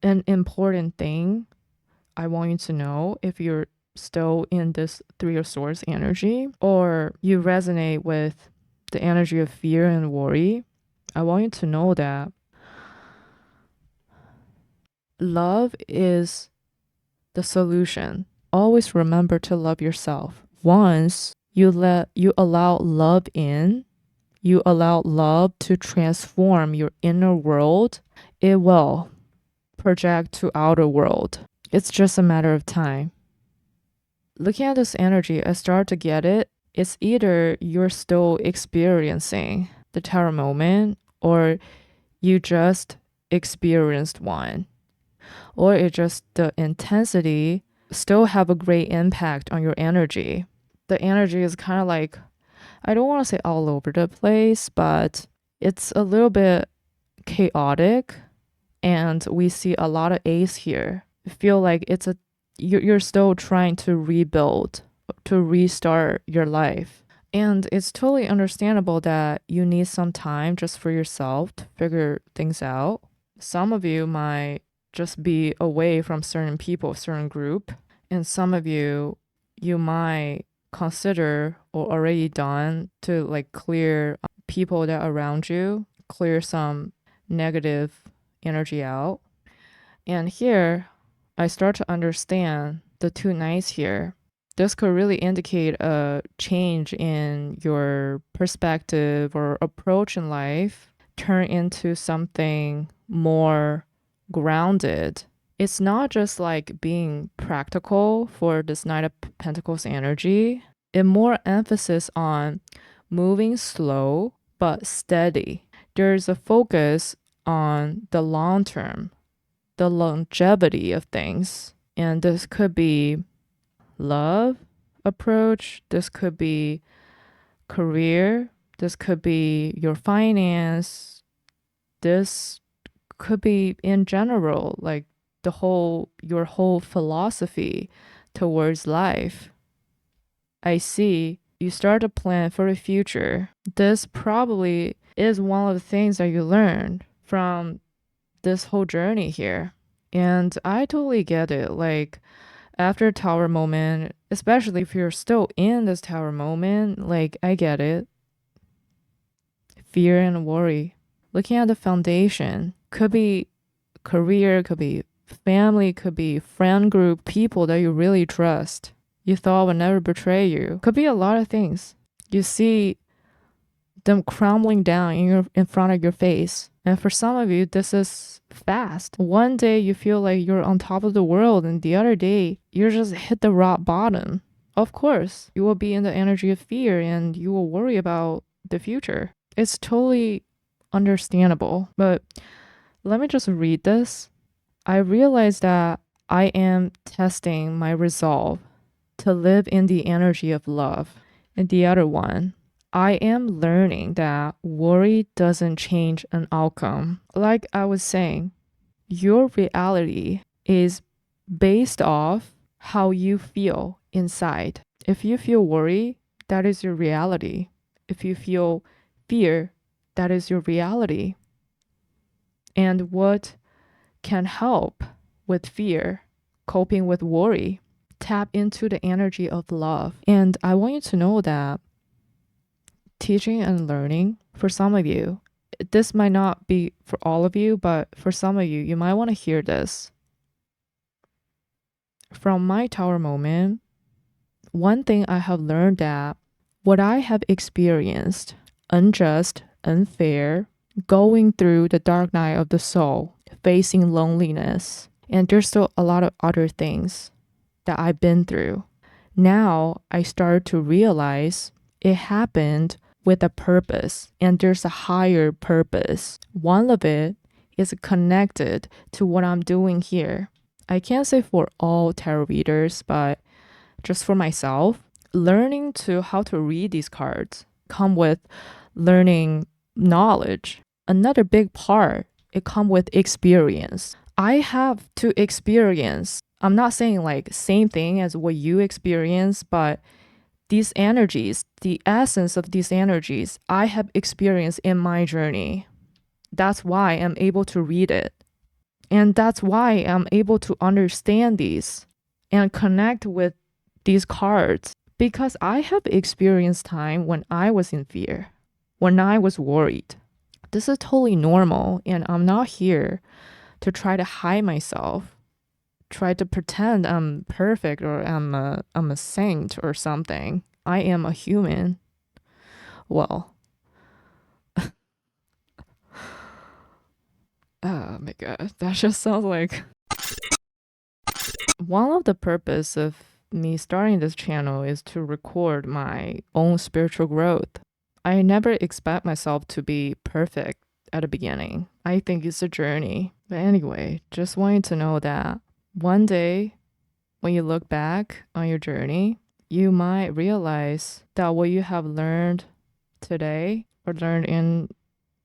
An important thing I want you to know, if you're still in this 3 of Swords energy or you resonate with the energy of fear and worry, I want you to know that love is the solution. Always remember to love yourself. Once you allow love in, you allow love to transform your inner world, it will project to outer world. It's just a matter of time. Looking at this energy, I start to get it. It's either you're still experiencing the tower moment or you just experienced one. Or it just the intensity still have a great impact on your energy. The energy is kind of like, I don't want to say all over the place, but it's a little bit chaotic and we see a lot of Ace here. I feel like you're still trying to rebuild, to restart your life. And it's totally understandable that you need some time just for yourself to figure things out. Some of you might just be away from certain people, certain group, and some of you might consider or already done to like clear people that are around you, clear some negative energy out. And here I start to understand the 2 knights here. This could really indicate a change in your perspective or approach in life, turn into something more grounded. It's not just like being practical for this Knight of Pentacles energy. It more emphasis on moving slow but steady. There's a focus on the long term, the longevity of things. And this could be love approach. This could be career. This could be your finance. This could be in general, like your whole philosophy towards life. I see you start to plan for the future. This probably is one of the things that you learn from this whole journey here. And I totally get it. Like, after tower moment, especially if you're still in this tower moment, like, I get it. Fear and worry. Looking at the foundation could be career, could be family, could be friend group, people that you really trust. You thought would never betray you. Could be a lot of things. You see them crumbling down in front of your face. And for some of you, this is fast. One day you feel like you're on top of the world, and the other day you just hit the rock bottom. Of course, you will be in the energy of fear and you will worry about the future. It's totally understandable. But let me just read this. I realized that I am testing my resolve to live in the energy of love. And the other one, I am learning that worry doesn't change an outcome. Like I was saying, your reality is based off how you feel inside. If you feel worry, that is your reality. If you feel fear, that is your reality. And what can help with fear, coping with worry, tap into the energy of love. And I want you to know that teaching and learning, for some of you, this might not be for all of you, but for some of you, you might want to hear this. From my tower moment, one thing I have learned that what I have experienced, unjust, unfair, going through the dark night of the soul, facing loneliness, and there's still a lot of other things that I've been through. Now I start to realize it happened with a purpose, and there's a higher purpose. One of it is connected to what I'm doing here. I can't say for all tarot readers, but just for myself, learning to how to read these cards come with learning knowledge. Another big part, it come with experience. I have to experience. I'm not saying like same thing as what you experience, but these energies, the essence of these energies, I have experienced in my journey. That's why I'm able to read it. And that's why I'm able to understand these and connect with these cards, because I have experienced time when I was in fear, when I was worried. This is totally normal, and I'm not here to try to hide myself, try to pretend I'm perfect or I'm a saint or something. I am a human. Well, oh my god, that just sounds like one of the purpose of me starting this channel is to record my own spiritual growth. I never expect myself to be perfect at the beginning. I think it's a journey. But anyway, just want you to know that one day when you look back on your journey, you might realize that what you have learned today or learned in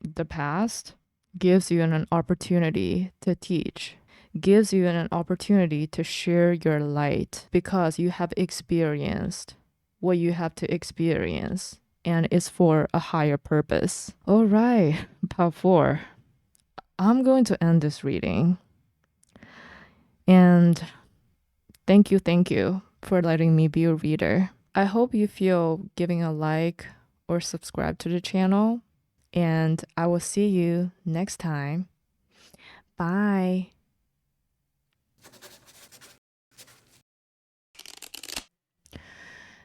the past gives you an opportunity to teach, gives you an opportunity to share your light, because you have experienced what you have to experience, and it's for a higher purpose. All right, part 4. I'm going to end this reading. And thank you for letting me be a reader. I hope you feel giving a like or subscribe to the channel, and I will see you next time. Bye.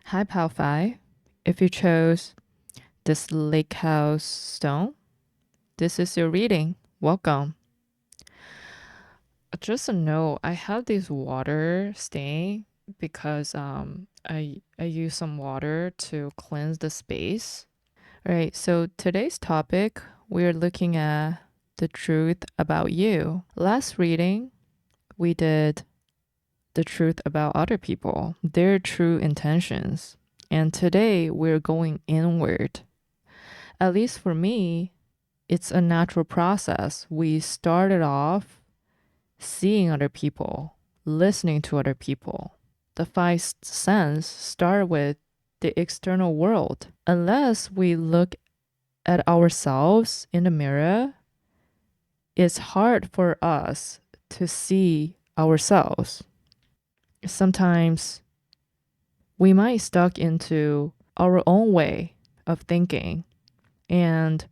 Hi, Pal Phi. If you chose this lake house stone, this is your reading. Welcome. Just a note, I have this water stain because I use some water to cleanse the space. All right, so today's topic, we're looking at the truth about you. Last reading, we did the truth about other people, their true intentions. And today we're going inward. At least for me, it's a natural process. We started off seeing other people, listening to other people. The 5 senses start with the external world. Unless we look at ourselves in the mirror, it's hard for us to see ourselves. Sometimes we might stuck into our own way of thinking, and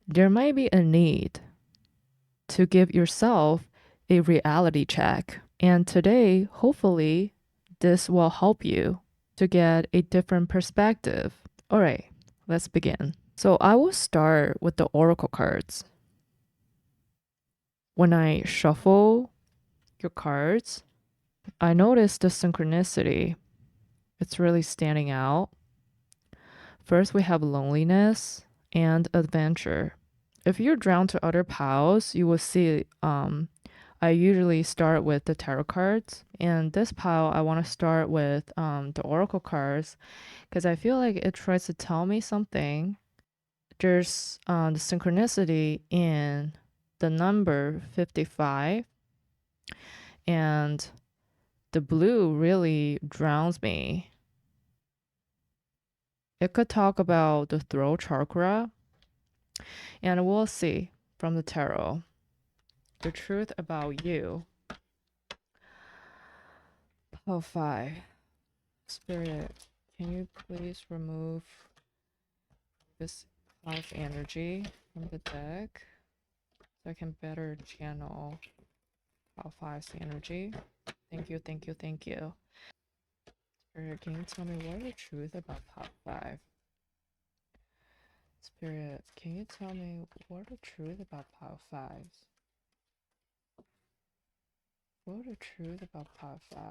there might be a need to give yourself a reality check. And today, hopefully, this will help you to get a different perspective. All right, let's begin. So I will start with the oracle cards. When I shuffle your cards, I notice the synchronicity. It's really standing out. First, we have loneliness and adventure. If you're drawn to other piles, you will see I usually start with the tarot cards. And this pile, I want to start with the oracle cards because I feel like it tries to tell me something. There's the synchronicity in the number 55, and the blue really drowns me. It could talk about the throat chakra, and we'll see from the tarot the truth about you. Pile 5. Spirit, can you please remove this house energy from the deck so I can better channel pile 5's energy? Thank you, thank you, thank you. Spirit, can you tell me what is the truth about pile 5? Spirit, can you tell me what is the truth about pile 5? What is the truth about pile 5?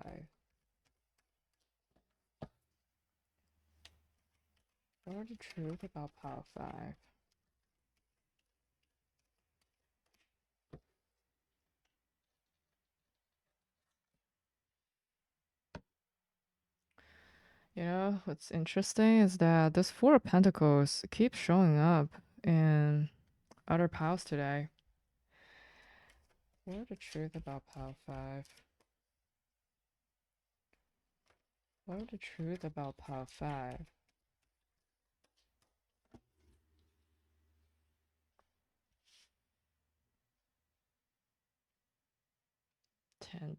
What is the truth about pile 5? You know, what's interesting is that this Four of Pentacles keeps showing up in other piles today. What is the truth about pile 5? What is the truth about pile 5?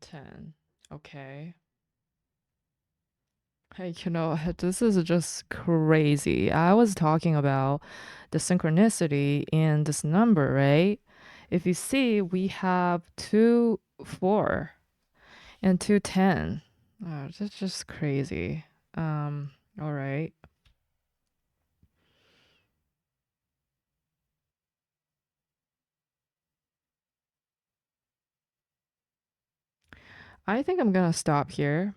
Ten. Okay. Hey, you know, this is just crazy. I was talking about the synchronicity in this number, right? If you see, we have 2, 4 and 2, 10. Oh, that's just crazy. All right. I think I'm gonna stop here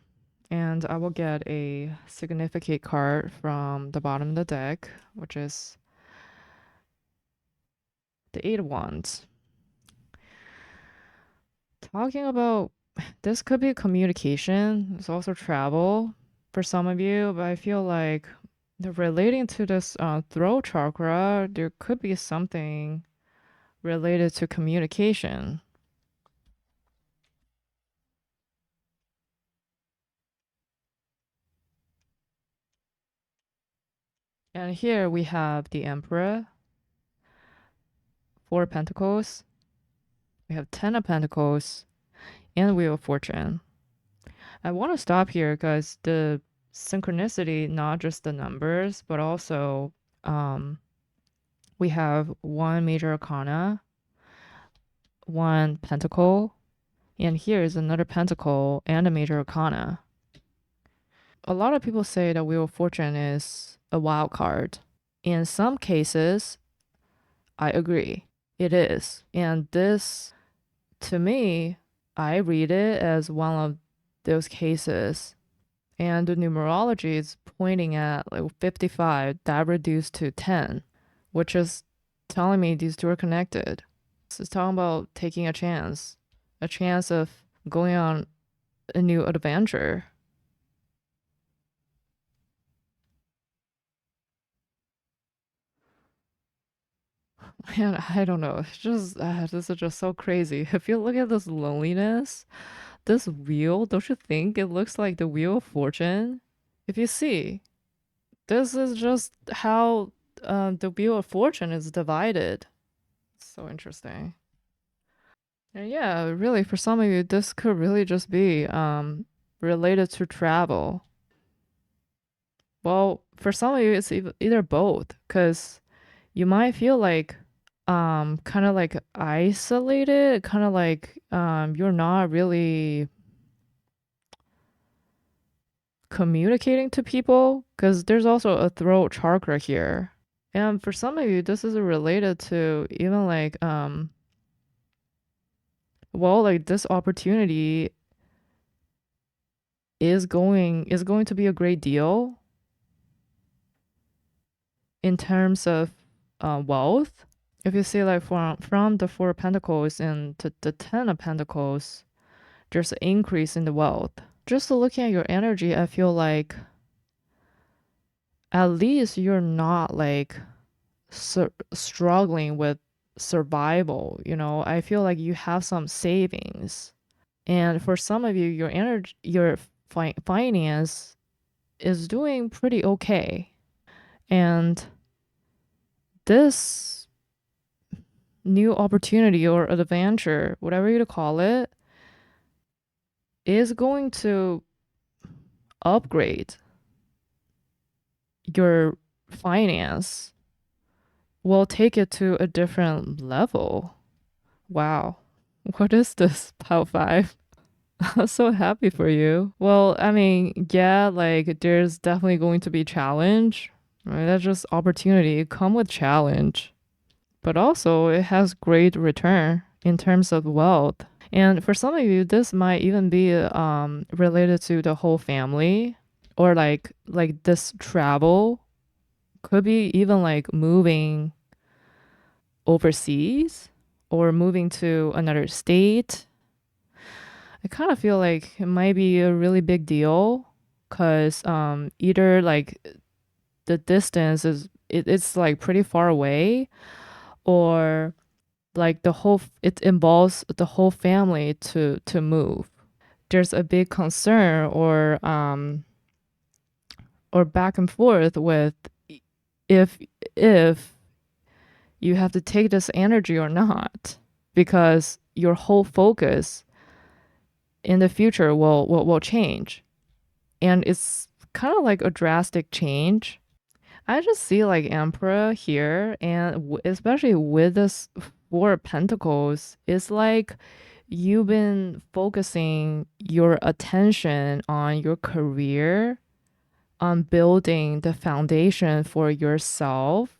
and I will get a significant card from the bottom of the deck, which is the Eight of Wands. Talking about this could be communication, it's also travel for some of you, but I feel like relating to this throat chakra, there could be something related to communication. And here we have the Emperor, Four of Pentacles, we have Ten of Pentacles, and Wheel of Fortune. I want to stop here because the synchronicity, not just the numbers, but also we have one major arcana, one pentacle, and here is another pentacle and a major arcana. A lot of people say that Wheel of Fortune is a wild card. In some cases, I agree. It is. And this, to me, I read it as one of those cases. And the numerology is pointing at like 55, that reduced to 10, which is telling me these two are connected. It's talking about taking a chance of going on a new adventure. And I don't know. It's just, this is just so crazy. If you look at this loneliness, this wheel, don't you think it looks like the Wheel of Fortune? If you see, this is just how the wheel of fortune is divided. So interesting. And yeah, really, for some of you, this could really just be related to travel. Well, for some of you, it's either both, because you might feel like kind of like isolated, kind of like you're not really communicating to people, because there's also a throat chakra here. And for some of you, this is related to even like well, like this opportunity is going to be a great deal in terms of wealth. If you see like from the Four of Pentacles and to the Ten of Pentacles, there's an increase in the wealth. Just looking at your energy, I feel like at least you're not like struggling with survival. I feel like you have some savings, and for some of you, your energy, your finance is doing pretty okay, and this new opportunity or adventure, whatever you call it, is going to upgrade your finance, will take it to a different level. Wow. What is this, Power 5? I'm so happy for you. Well, I mean, yeah, like there's definitely going to be challenge. Right? That's just opportunity. Come with challenge. But also it has great return in terms of wealth. And for some of you, this might even be related to the whole family, or like this travel could be even like moving overseas or moving to another state. I kind of feel like it might be a really big deal, because either like the distance it's like pretty far away, or like it involves the whole family to move. There's a big concern or back and forth with if if you have to take this energy or not, because your whole focus in the future will change, and it's kind of like a drastic change. I just see like Emperor here, and especially with this Four of Pentacles, it's like you've been focusing your attention on your career, on building the foundation for yourself.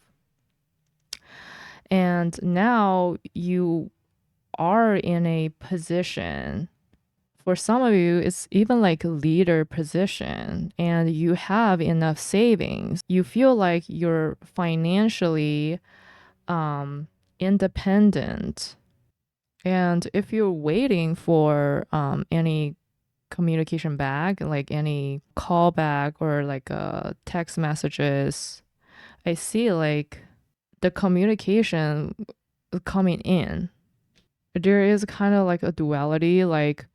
And now you are in a position, for some of you, it's even like a leader position, and you have enough savings. You feel like you're financially independent. And if you're waiting for any communication back, like any call back or like text messages, I see like the communication coming in. There is kind of like a duality, like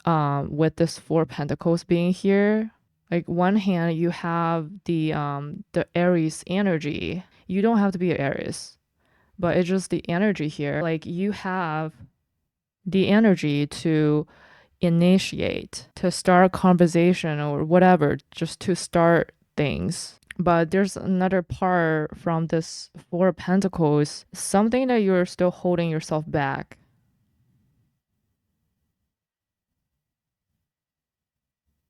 with this Four Pentacles being here. Like one hand, you have the Aries energy. You don't have to be an Aries, but it's just the energy here. Like you have the energy to initiate, to start conversation or whatever, just to start things. But there's another part from this Four of Pentacles, something that you're still holding yourself back.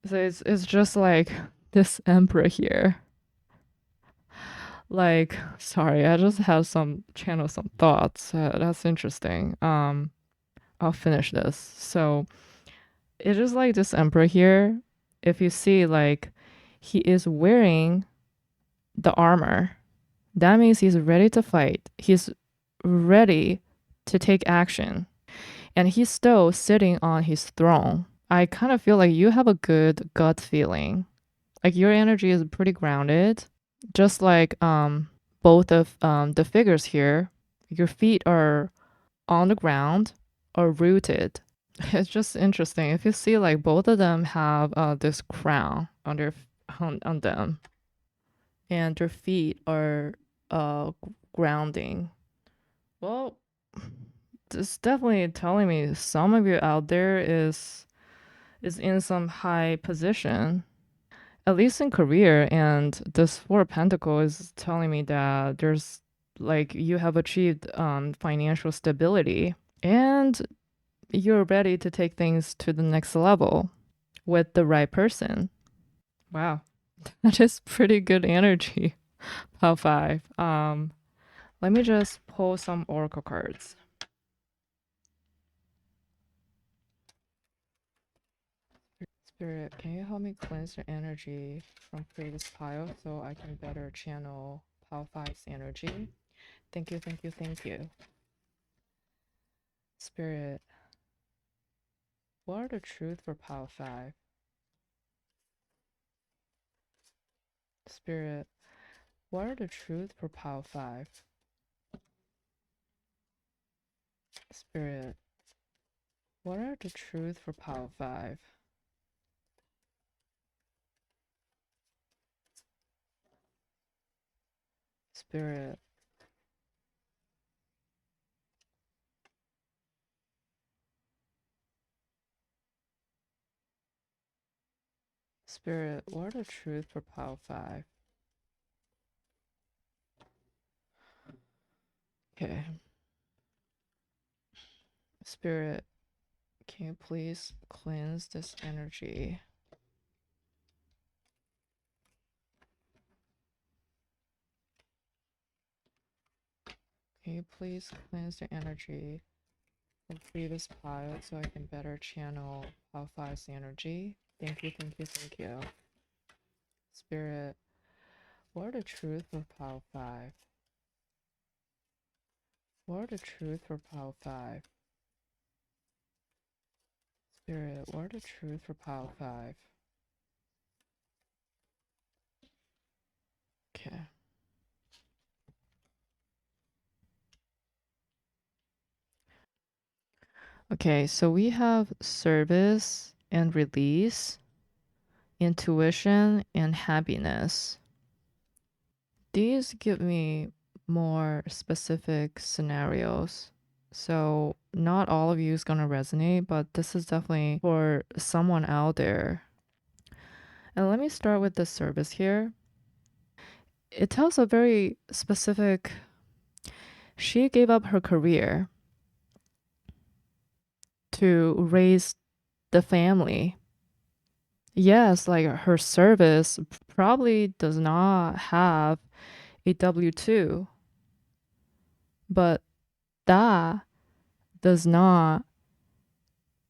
So it's just like this Emperor here. Like, sorry, I just had some thoughts. That's interesting. I'll finish this. So it is like this Emperor here. If you see, like, he is wearing the armor. That means he's ready to fight. He's ready to take action. And he's still sitting on his throne. I kind of feel like you have a good gut feeling. Like your energy is pretty grounded. Just like both of the figures here, your feet are on the ground or rooted. It's just interesting. If you see like both of them have this crown on them. and their feet are grounding. Well, it's definitely telling me some of you out there is in some high position, at least in career. And this Four of Pentacles is telling me that there's like you have achieved financial stability and you're ready to take things to the next level with the right person. Wow, that is pretty good energy. Pile five. Let me just pull some oracle cards. Spirit, can you help me cleanse the energy from previous pile so I can better channel pile five's energy? Thank you, thank you, thank you. Spirit, what are the truth for pile five? Spirit, what are the truth for pile five? Spirit, what are the truth for pile five? Spirit, Spirit, what are the truth for pile five? Okay. Spirit, can you please cleanse this energy? Can you please cleanse the energy from previous pile so I can better channel pile five's energy? Thank you, thank you, thank you. Spirit, what are the truth for pile five? What are the truth for pile five? Spirit, what are the truth for pile five? Okay. Okay, so we have service and release, intuition and happiness. These give me more specific scenarios. So not all of you is going to resonate, but this is definitely for someone out there. And let me start with the service here. It tells a very specific, she gave up her career to raise the family. Yes, like her service probably does not have a W-2, but that does not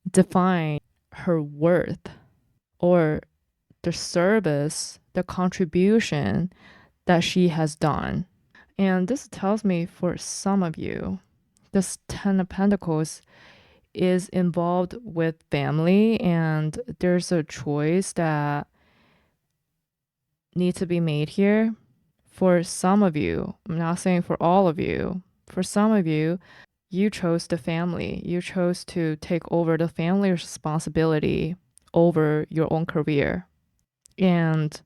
define her worth or the service, the contribution that she has done. And this tells me for some of you, this Ten of Pentacles is involved with family, and there's a choice that needs to be made here. For some of you, I'm not saying for all of you, for some of you, you chose the family. You chose to take over the family responsibility over your own career. And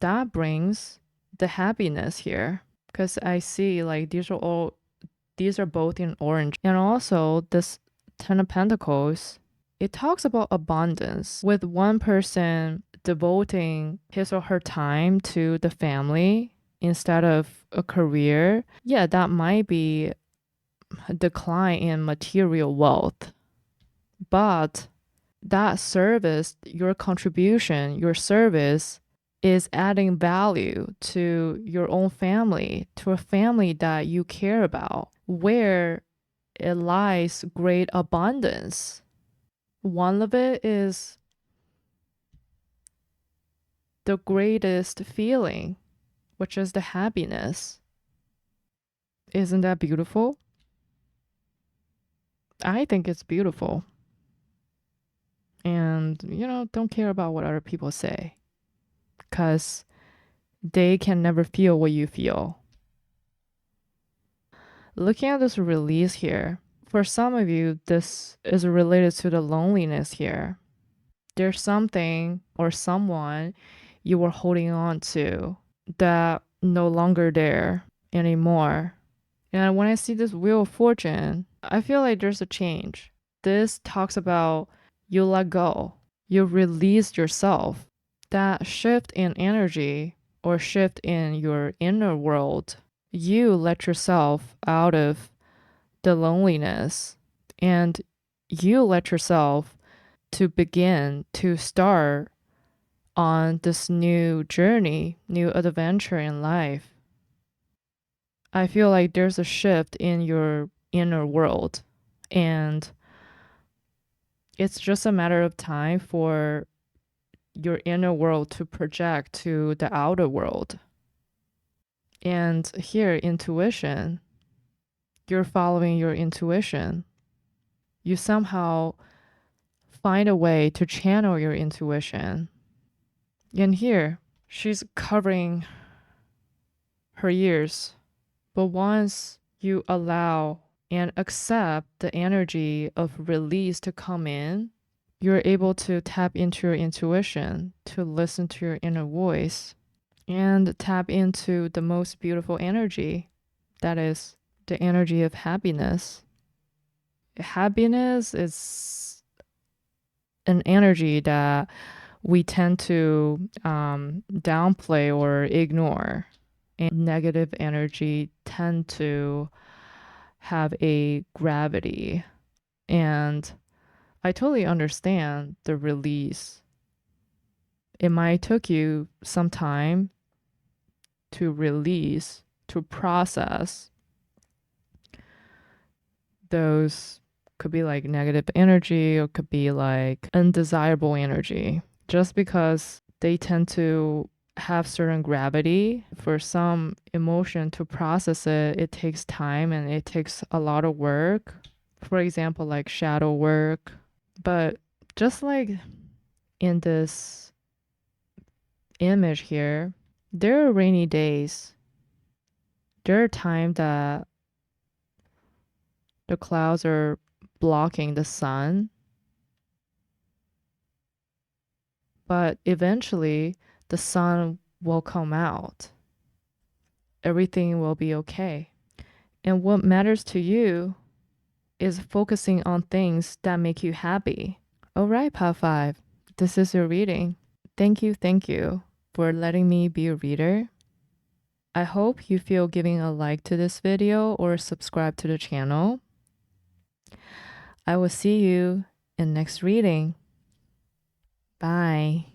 that brings the happiness here because I see like these are both in orange. And also this Ten of Pentacles, it talks about abundance with one person devoting his or her time to the family instead of a career. Yeah, that might be a decline in material wealth. But that service, your contribution, your service is adding value to your own family, to a family that you care about, where it lies great abundance. One of it is the greatest feeling, which is the happiness. Isn't that beautiful? I think it's beautiful. And, don't care about what other people say because they can never feel what you feel. Looking at this release here, for some of you, this is related to the loneliness here. There's something or someone you were holding on to that no longer there anymore. And when I see this Wheel of Fortune, I feel like there's a change. This talks about you let go, you release yourself. That shift in energy or shift in your inner world, you let yourself out of the loneliness and you let yourself to begin to start on this new journey, new adventure in life. I feel like there's a shift in your inner world, and it's just a matter of time for your inner world to project to the outer world. And here, intuition, you're following your intuition. You somehow find a way to channel your intuition. And here, she's covering her ears. But once you allow and accept the energy of release to come in, you're able to tap into your intuition, to listen to your inner voice, and tap into the most beautiful energy, that is the energy of happiness. Happiness is an energy that we tend to downplay or ignore, and negative energy tend to have a gravity. And I totally understand the release. It might took you some time to release, to process those, could be like negative energy or could be like undesirable energy, just because they tend to have certain gravity. For some emotion to process it, it takes time and it takes a lot of work. For example, like shadow work. But just like in this image here, there are rainy days. There are times that the clouds are blocking the sun, but eventually the sun will come out. Everything will be okay. And what matters to you is focusing on things that make you happy. All right, Pile 5, this is your reading. Thank you for letting me be a reader. I hope you feel giving a like to this video or subscribe to the channel. I will see you in next reading. Bye.